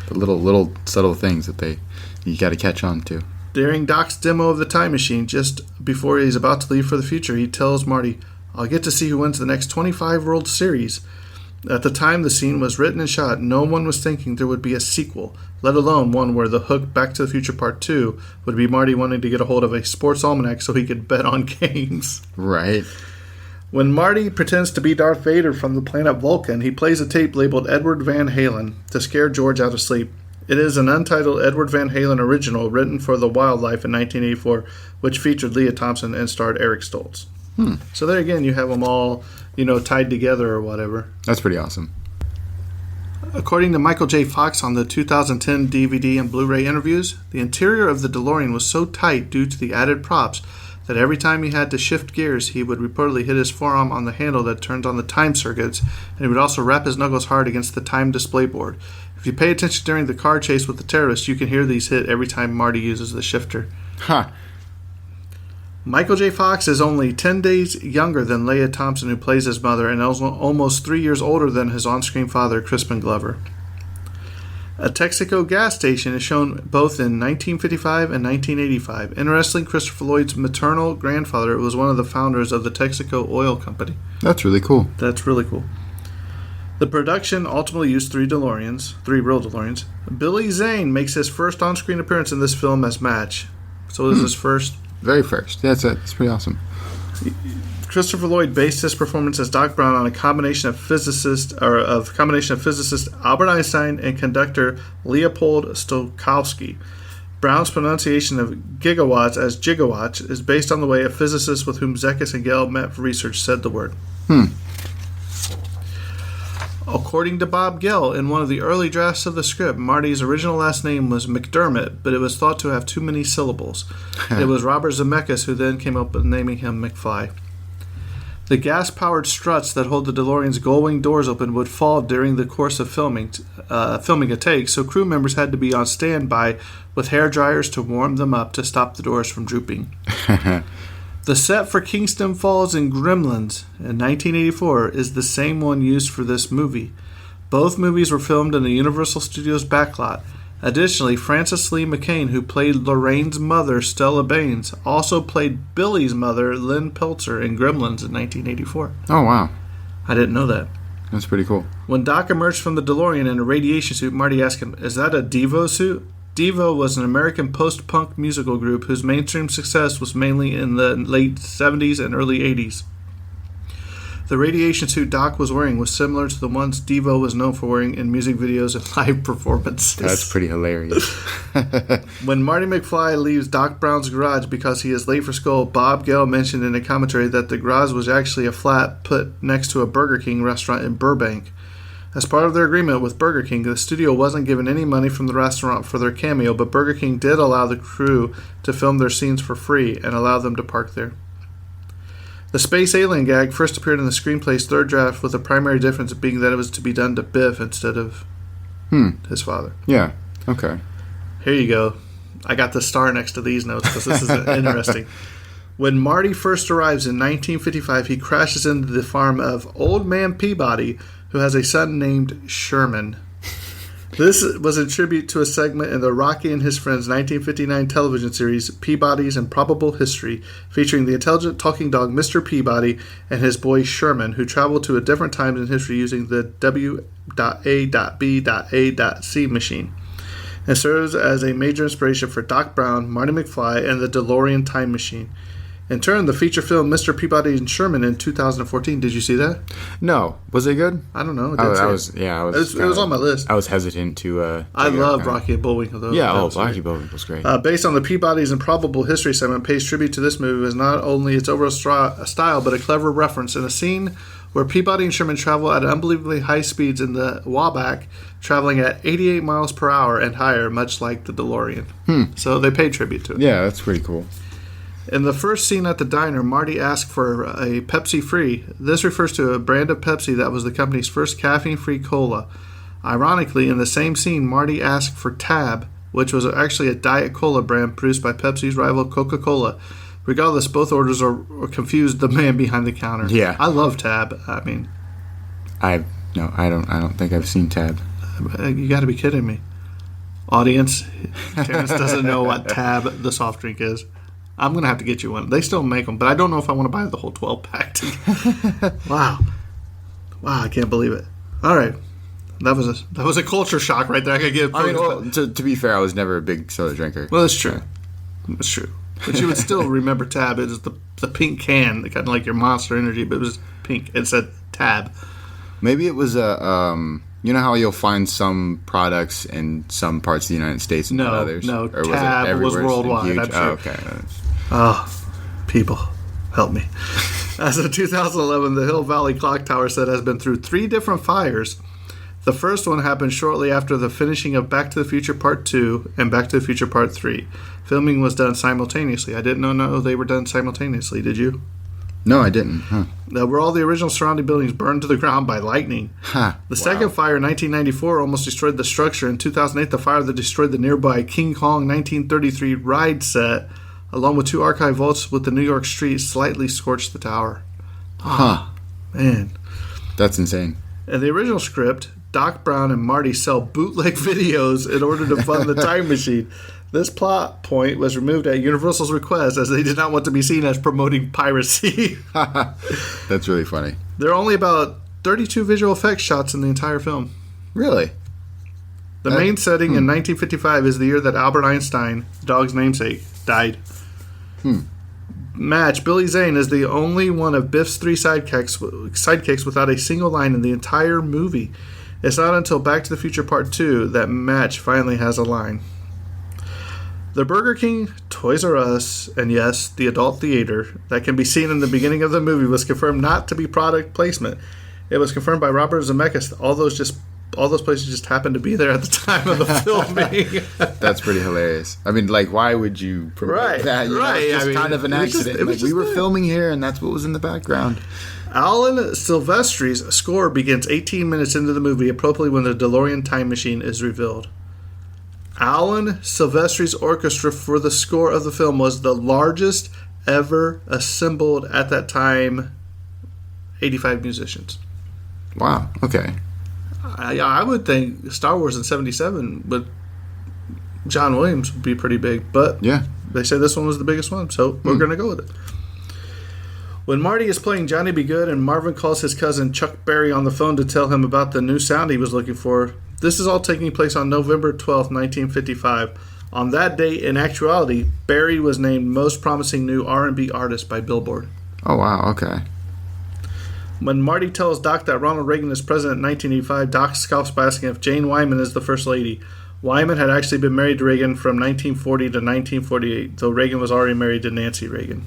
The little subtle things that you got to catch on to. During Doc's demo of the time machine, just before he's about to leave for the future, he tells Marty, "I'll get to see who wins the next 25 World Series." At the time the scene was written and shot, no one was thinking there would be a sequel, let alone one where the hook Back to the Future Part 2 would be Marty wanting to get a hold of a sports almanac so he could bet on games. Right. When Marty pretends to be Darth Vader from the planet Vulcan, he plays a tape labeled Edward Van Halen to scare George out of sleep. It is an untitled Edward Van Halen original written for The Wildlife in 1984, which featured Leah Thompson and starred Eric Stoltz. So there again, you have them all tied together or whatever. That's pretty awesome. According to Michael J. Fox on the 2010 DVD and Blu-ray interviews, the interior of the DeLorean was so tight due to the added props that every time he had to shift gears, he would reportedly hit his forearm on the handle that turns on the time circuits, and he would also wrap his knuckles hard against the time display board. If you pay attention during the car chase with the terrorists, you can hear these hit every time Marty uses the shifter. Huh. Michael J. Fox is only 10 days younger than Leia Thompson, who plays his mother, and almost 3 years older than his on-screen father, Crispin Glover. A Texaco gas station is shown both in 1955 and 1985. Interestingly, Christopher Lloyd's maternal grandfather was one of the founders of the Texaco Oil Company. That's really cool. That's really cool. The production ultimately used 3 DeLoreans, 3 real DeLoreans. Billy Zane makes his first on-screen appearance in this film as Match. So this is his first. Very first. Yeah, it's pretty awesome. Christopher Lloyd based his performance as Doc Brown on a combination of physicist Albert Einstein and conductor Leopold Stokowski. Brown's pronunciation of gigawatts as gigawatts is based on the way a physicist with whom Zekas and Gale met for research said the word. According to Bob Gale, in one of the early drafts of the script, Marty's original last name was McDermott, but it was thought to have too many syllables. It was Robert Zemeckis who then came up with naming him McFly. The gas-powered struts that hold the DeLorean's gull-wing doors open would fall during the course of filming a take, so crew members had to be on standby with hair dryers to warm them up to stop the doors from drooping. The set for Kingston Falls in Gremlins in 1984 is the same one used for this movie. Both movies were filmed in the Universal Studios backlot. Additionally, Frances Lee McCain, who played Lorraine's mother, Stella Baines, also played Billy's mother, Lynn Peltzer, in Gremlins in 1984. Oh, wow. I didn't know that. That's pretty cool. When Doc emerged from the DeLorean in a radiation suit, Marty asked him, "Is that a Devo suit?" Devo was an American post-punk musical group whose mainstream success was mainly in the late 70s and early 80s. The radiation suit Doc was wearing was similar to the ones Devo was known for wearing in music videos and live performances. That's pretty hilarious. When Marty McFly leaves Doc Brown's garage because he is late for school, Bob Gale mentioned in a commentary that the garage was actually a flat put next to a Burger King restaurant in Burbank. As part of their agreement with Burger King, the studio wasn't given any money from the restaurant for their cameo, but Burger King did allow the crew to film their scenes for free and allow them to park there. The space alien gag first appeared in the screenplay's third draft, with the primary difference being that it was to be done to Biff instead of his father. Yeah, okay. Here you go. I got the star next to these notes because this is interesting. When Marty first arrives in 1955, he crashes into the farm of Old Man Peabody, who has a son named Sherman. This was in tribute to a segment in the Rocky and His Friends 1959 television series, Peabody's Improbable History, featuring the intelligent talking dog Mr. Peabody and his boy Sherman, who traveled to a different time in history using the W.A.B.A.C machine. It serves as a major inspiration for Doc Brown, Marty McFly, and the DeLorean Time Machine. In turn, the feature film Mr. Peabody and Sherman in 2014. Did you see that? No. Was it good? I don't know. It was on my list. I was hesitant to... I love Rocky and Bullwinkle, though. Yeah, Rocky and Bullwinkle was great. Based on the Peabody's Improbable History segment, pays tribute to this movie as not only its overall style, but a clever reference in a scene where Peabody and Sherman travel at unbelievably high speeds in the Waback, traveling at 88 miles per hour and higher, much like the DeLorean. So they paid tribute to it. Yeah, that's pretty cool. In the first scene at the diner, Marty asked for a Pepsi-Free. This refers to a brand of Pepsi that was the company's first caffeine-free cola. Ironically, in the same scene, Marty asked for Tab, which was actually a Diet Cola brand produced by Pepsi's rival Coca-Cola. Regardless, both orders confused the man behind the counter. Yeah. I love Tab. I mean... I don't think I've seen Tab. You got to be kidding me. Audience, Terrence doesn't know what Tab, the soft drink, is. I'm going to have to get you one. They still make them, but I don't know if I want to buy the whole 12-pack. Wow, I can't believe it. All right. That was a culture shock right there. I could give. I mean, well, to be fair, I was never a big soda drinker. Well, that's true. That's true. But you would still remember Tab. It is the pink can, kind of like your Monster Energy, but it was pink. It said Tab. Maybe it was a... you know how you'll find some products in some parts of the United States and not others? No, or Tab was worldwide. Huge? I'm sure. Oh, okay. Oh, people, help me. As of 2011, the Hill Valley Clock Tower set has been through 3 different fires. The first one happened shortly after the finishing of Back to the Future Part 2 and Back to the Future Part 3. Filming was done simultaneously. I didn't know they were done simultaneously, did you? No, I didn't. Huh. Were all the original surrounding buildings burned to the ground by lightning. The second fire in 1994 almost destroyed the structure. In 2008, the fire that destroyed the nearby King Kong 1933 ride set, along with 2 archive vaults with the New York street, slightly scorched the tower. Man. That's insane. In the original script, Doc Brown and Marty sell bootleg videos in order to fund the time machine. This plot point was removed at Universal's request as they did not want to be seen as promoting piracy. That's really funny. There are only about 32 visual effects shots in the entire film. Really? The main setting in 1955 is the year that Albert Einstein, the dog's namesake, died. Match, Billy Zane is the only one of Biff's 3 sidekicks without a single line in the entire movie. It's not until Back to the Future Part 2 that Match finally has a line. The Burger King, Toys R Us, and yes, the adult theater that can be seen in the beginning of the movie was confirmed not to be product placement. It was confirmed by Robert Zemeckis. All those places just happened to be there at the time of the filming. That's pretty hilarious. I mean, like, why would you promote that? You know, it's just kind of an accident. We were filming here, and that's what was in the background. Alan Silvestri's score begins 18 minutes into the movie, appropriately when the DeLorean time machine is revealed. Alan Silvestri's orchestra for the score of the film was the largest ever assembled at that time, 85 musicians. Wow, okay. I would think Star Wars in 77 with John Williams would be pretty big, but yeah, they say this one was the biggest one, so we're going to go with it. When Marty is playing Johnny Be Good and Marvin calls his cousin Chuck Berry on the phone to tell him about the new sound he was looking for, this is all taking place on November 12th, 1955. On that date, in actuality, Berry was named Most Promising New R&B Artist by Billboard. Oh, wow, okay. When Marty tells Doc that Ronald Reagan is president in 1985, Doc scoffs by asking if Jane Wyman is the First Lady. Wyman had actually been married to Reagan from 1940 to 1948, though Reagan was already married to Nancy Reagan.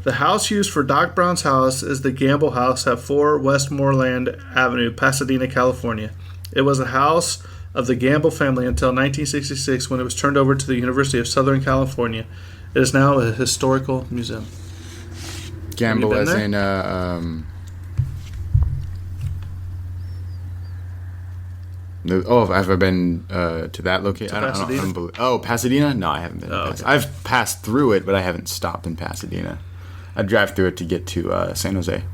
The house used for Doc Brown's house is the Gamble House at 4 Westmoreland Avenue, Pasadena, California. It was a house of the Gamble family until 1966 when it was turned over to the University of Southern California. It is now a historical museum. Gamble as there? in have I been to that location? Pasadena? Pasadena? No, I haven't been. Okay. I've passed through it, but I haven't stopped in Pasadena. I drive through it to get to San Jose.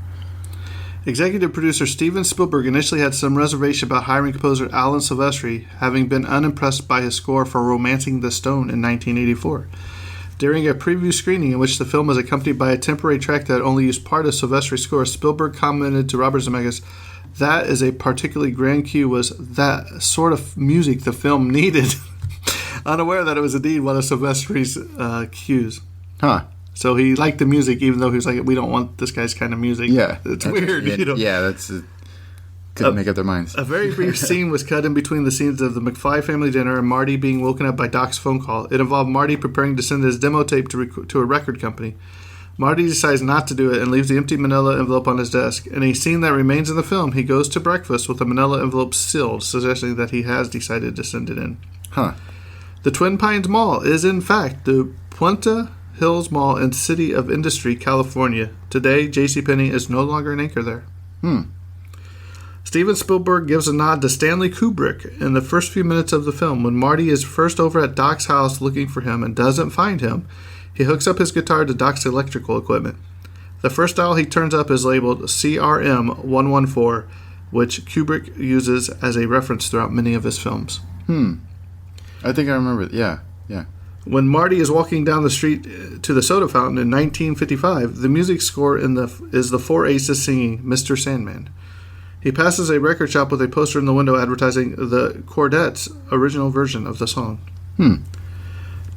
Executive producer Steven Spielberg initially had some reservation about hiring composer Alan Silvestri, having been unimpressed by his score for Romancing the Stone in 1984. During a preview screening in which the film was accompanied by a temporary track that only used part of Silvestri's score, Spielberg commented to Robert Zemeckis, "That is a particularly grand cue, was that sort of music the film needed," unaware that it was indeed one of Silvestri's cues. Huh. So he liked the music, even though he was like, "We don't want this guy's kind of music." Yeah. It's weird. You know? Yeah, that's... couldn't make up their minds. A very brief scene was cut in between the scenes of the McFly family dinner and Marty being woken up by Doc's phone call. It involved Marty preparing to send his demo tape to a record company. Marty decides not to do it and leaves the empty manila envelope on his desk. In a scene that remains in the film, he goes to breakfast with the manila envelope sealed, suggesting that he has decided to send it in. Huh. The Twin Pines Mall is, in fact, the Puente Hills Mall in City of Industry, California. Today, JCPenney is no longer an anchor there. Steven Spielberg gives a nod to Stanley Kubrick in the first few minutes of the film. When Marty is first over at Doc's house looking for him and doesn't find him, he hooks up his guitar to Doc's electrical equipment. The first dial he turns up is labeled CRM 114, which Kubrick uses as a reference throughout many of his films. I think I remember. Yeah. When Marty is walking down the street to the soda fountain in 1955, the music score is the Four Aces singing Mr. Sandman. He passes a record shop with a poster in the window advertising the Chordettes' original version of the song.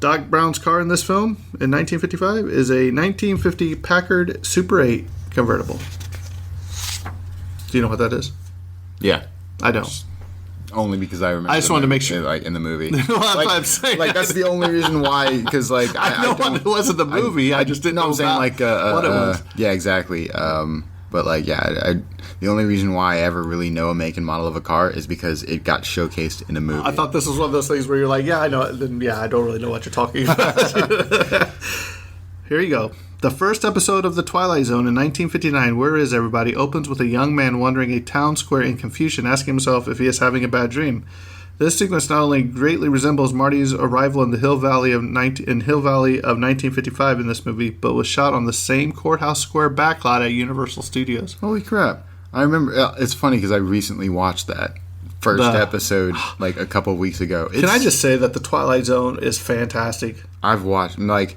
Doc Brown's car in this film, in 1955, is a 1950 Packard Super 8 convertible. Do you know what that is? Yeah. I don't. Only because I remember. I just wanted to make sure, like in the movie. Well, that's what I'm saying. Like that's the only reason why. Because like I know what it was in the movie. I just didn't know I'm saying about like what it was. Yeah, exactly. But like yeah, the only reason why I ever really know a make and model of a car is because it got showcased in a movie. I thought this was one of those things where you're like, yeah, I know it. Then yeah, I don't really know what you're talking about. Here you go. The first episode of The Twilight Zone in 1959, Where Is Everybody?, opens with a young man wandering a town square in confusion, asking himself if he is having a bad dream. This sequence not only greatly resembles Marty's arrival in the Hill Valley of 1955 in this movie, but was shot on the same Courthouse Square backlot at Universal Studios. Holy crap. I remember, it's funny because I recently watched that first episode like a couple of weeks ago. Can I just say that The Twilight Zone is fantastic? I've watched, like,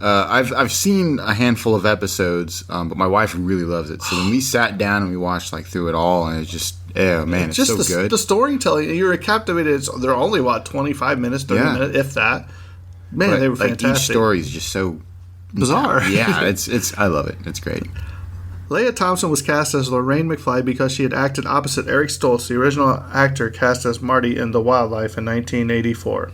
I've seen a handful of episodes, but my wife really loves it. So when we sat down and we watched like through it all, and it's just, oh man, it's just so good. The storytelling, you're captivated. They're only, 25 minutes, 30 minutes, if that. Man, but, they were like, fantastic. Each story is just so bizarre. Yeah, it's I love it. It's great. Leah Thompson was cast as Lorraine McFly because she had acted opposite Eric Stoltz, the original actor cast as Marty in The Wildlife in 1984.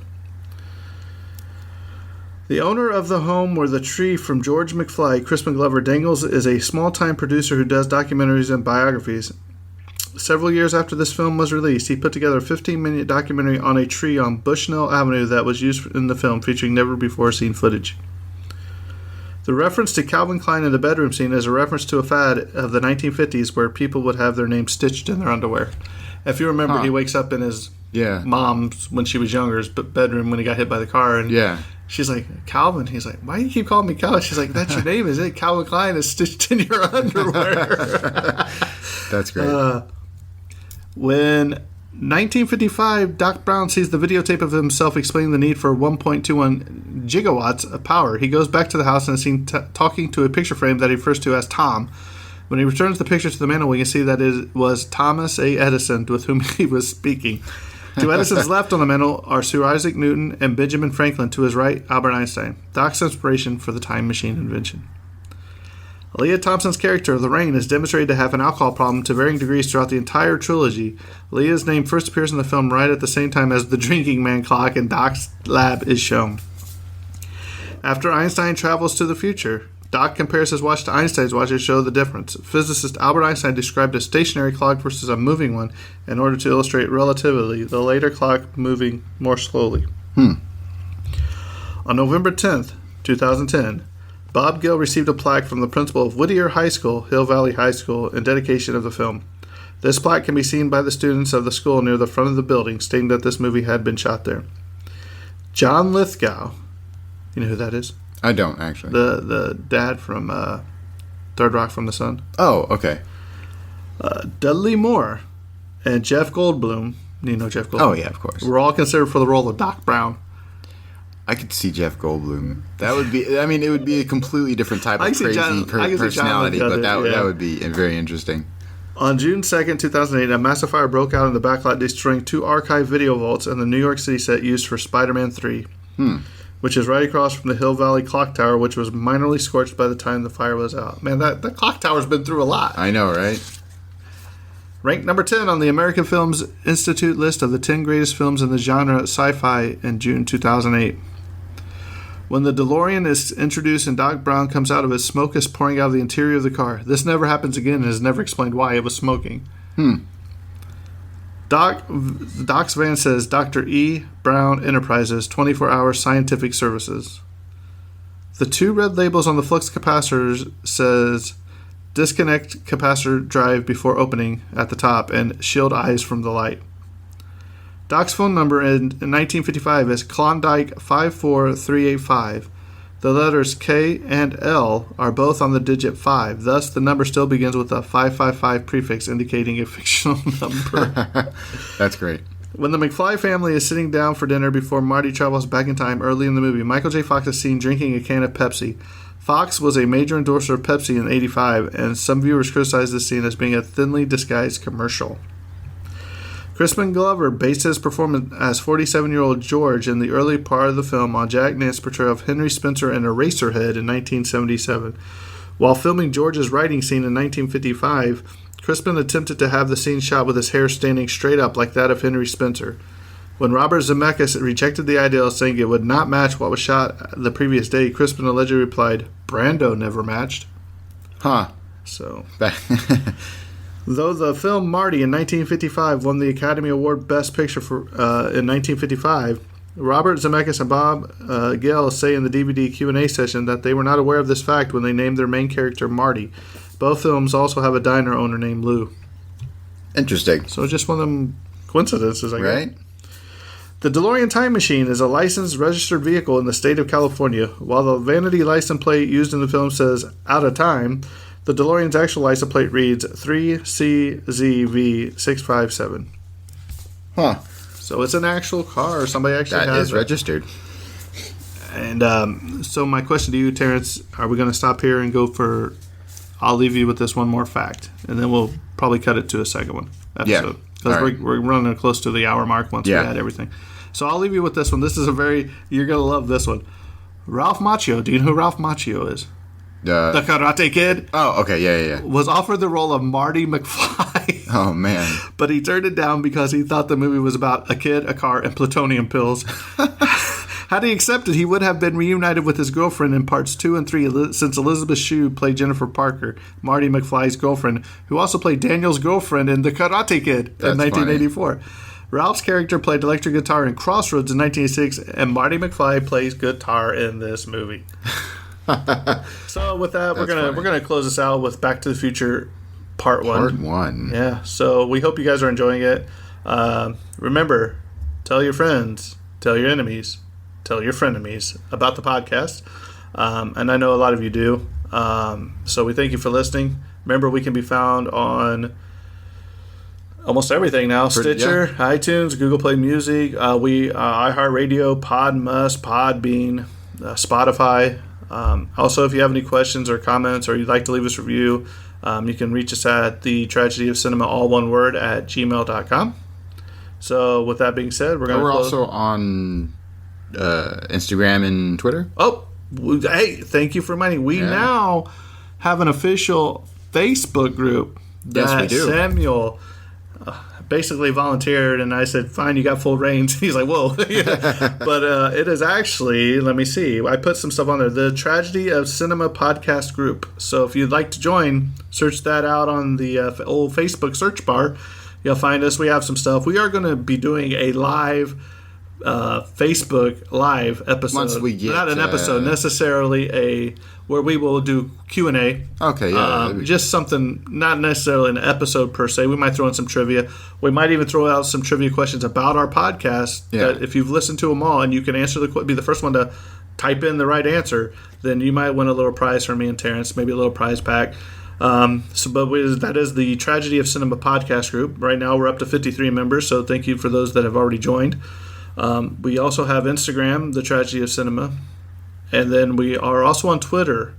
The owner of the home where the tree from George McFly, Crispin Glover, dangles is a small-time producer who does documentaries and biographies. Several years after this film was released, he put together a 15-minute documentary on a tree on Bushnell Avenue that was used in the film, featuring never-before-seen footage. The reference to Calvin Klein in the bedroom scene is a reference to a fad of the 1950s where people would have their names stitched in their underwear. If you remember, he wakes up in his mom's, when she was younger, his bedroom when he got hit by the car, and she's like, Calvin. He's like, why do you keep calling me Calvin? She's like, that's your name, is it? Calvin Klein is stitched in your underwear. That's great. When 1955, Doc Brown sees the videotape of himself explaining the need for 1.21 gigawatts of power. He goes back to the house and is seen talking to a picture frame that he refers to as Tom. When he returns the picture to the mantel, we can see that it was Thomas A. Edison with whom he was speaking. To Edison's left on the mantel are Sir Isaac Newton and Benjamin Franklin. To his right, Albert Einstein. Doc's inspiration for the time machine invention. Leah Thompson's character, Lorraine, is demonstrated to have an alcohol problem to varying degrees throughout the entire trilogy. Leah's name first appears in the film right at the same time as the drinking man clock in Doc's lab is shown. After Einstein travels to the future, Doc compares his watch to Einstein's watch to show the difference. Physicist Albert Einstein described a stationary clock versus a moving one in order to illustrate relativity, the later clock moving more slowly. On November 10th, 2010, Bob Gill received a plaque from the principal of Whittier High School, Hill Valley High School, in dedication of the film. This plaque can be seen by the students of the school near the front of the building, stating that this movie had been shot there. John Lithgow, you know who that is? I don't, actually. The dad from Third Rock from the Sun. Oh, okay. Dudley Moore and Jeff Goldblum, you know Jeff Goldblum? Oh, yeah, of course. Were all considered for the role of Doc Brown. I could see Jeff Goldblum. That would be, I mean, it would be a completely different type of crazy personality, but that would be very interesting. On June 2nd, 2008, a massive fire broke out in the backlot, destroying 2 archive video vaults and the New York City set used for Spider-Man 3, which is right across from the Hill Valley Clock Tower, which was minorly scorched by the time the fire was out. Man, that clock tower's been through a lot. I know, right? Ranked number 10 on the American Films Institute list of the 10 greatest films in the genre sci-fi in June 2008. When the DeLorean is introduced and Doc Brown comes out of it, smoke is pouring out of the interior of the car. This never happens again and is never explained why it was smoking. Doc's van says Dr. E. Brown Enterprises, 24-hour scientific services. The 2 red labels on the flux capacitors says disconnect capacitor drive before opening at the top and shield eyes from the light. Doc's phone number in 1955 is Klondike 54385. The letters K and L are both on the digit 5. Thus, the number still begins with a 555 prefix indicating a fictional number. That's great. When the McFly family is sitting down for dinner before Marty travels back in time early in the movie, Michael J. Fox is seen drinking a can of Pepsi. Fox was a major endorser of Pepsi in '85, and some viewers criticized this scene as being a thinly disguised commercial. Crispin Glover based his performance as 47-year-old George in the early part of the film on Jack Nance's portrayal of Henry Spencer in Eraserhead in 1977. While filming George's writing scene in 1955, Crispin attempted to have the scene shot with his hair standing straight up like that of Henry Spencer. When Robert Zemeckis rejected the idea, saying it would not match what was shot the previous day, Crispin allegedly replied, "Brando never matched." Huh. So, though the film Marty in 1955 won the Academy Award Best Picture in 1955, Robert Zemeckis and Bob Gale say in the DVD Q&A session that they were not aware of this fact when they named their main character Marty. Both films also have a diner owner named Lou. Interesting. So just one of them coincidences, I guess. Right? The DeLorean Time Machine is a licensed, registered vehicle in the state of California. While the vanity license plate used in the film says "Out of Time," the DeLorean's actual license plate reads 3CZV657. Huh. So it's an actual car. Somebody actually That has is it. registered. And so my question to you, Terrence, are we going to stop here and go for... I'll leave you with this one more fact, and then we'll probably cut it to a second one episode. Yeah. Because All right. we're running close to the hour mark once we had everything. So I'll leave you with this one. This is you're going to love this one. Ralph Macchio. Do you know who Ralph Macchio is? The Karate Kid. Oh, okay. Yeah. Was offered the role of Marty McFly. Oh, man. But he turned it down because he thought the movie was about a kid, a car, and plutonium pills. Had he accepted, he would have been reunited with his girlfriend in parts 2 and 3 since Elizabeth Shue played Jennifer Parker, Marty McFly's girlfriend, who also played Daniel's girlfriend in The Karate Kid in 1984. Funny. Ralph's character played electric guitar in Crossroads in 1986, and Marty McFly plays guitar in this movie. So with that, we're gonna close this out with Back to the Future Part 1. Part 1. Yeah, so we hope you guys are enjoying it. Remember, tell your friends, tell your enemies, tell your frenemies about the podcast. And I know a lot of you do. So we thank you for listening. Remember, we can be found on almost everything now. Stitcher, iTunes, Google Play Music, iHeartRadio, Podmus, Podbean, Spotify. Also, if you have any questions or comments or you'd like to leave us a review, you can reach us at the Tragedy of Cinema, all one word, at gmail.com. So with that being said, we're also on Instagram and Twitter. Oh, hey, thank you for reminding. We now have an official Facebook group. Yes, we do. Samuel basically volunteered, and I said, fine, you got full reins. He's like, whoa. But it is actually, let me see, I put some stuff on there, the Tragedy of Cinema podcast group. So if you'd like to join, search that out on the old Facebook search bar. You'll find us. We have some stuff. We are going to be doing a live Facebook live episode. Once we get not an episode necessarily, where we will do Q&A. Okay, yeah. Just something, not necessarily an episode per se. We might throw in some trivia. We might even throw out some trivia questions about our podcast. Yeah. That if you've listened to them all and you can answer be the first one to type in the right answer, then you might win a little prize from me and Terrence, maybe a little prize pack. That is the Tragedy of Cinema podcast group. Right now we're up to 53 members, so thank you for those that have already joined. We also have Instagram, The Tragedy of Cinema, and then we are also on Twitter,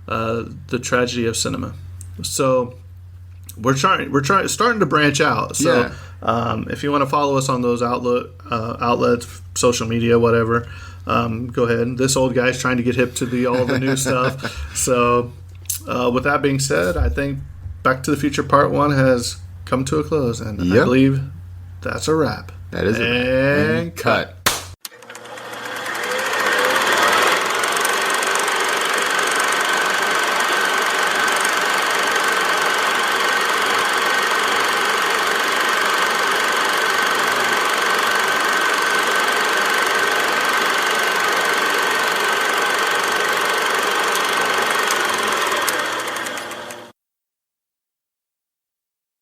The Tragedy of Cinema. So we're starting to branch out. So if you want to follow us on those outlets, social media, whatever, go ahead. This old guy's trying to get hip to all the new stuff. So with that being said, I think Back to the Future Part 1 has come to a close, and I believe that's a wrap. That is a wrap. And cut.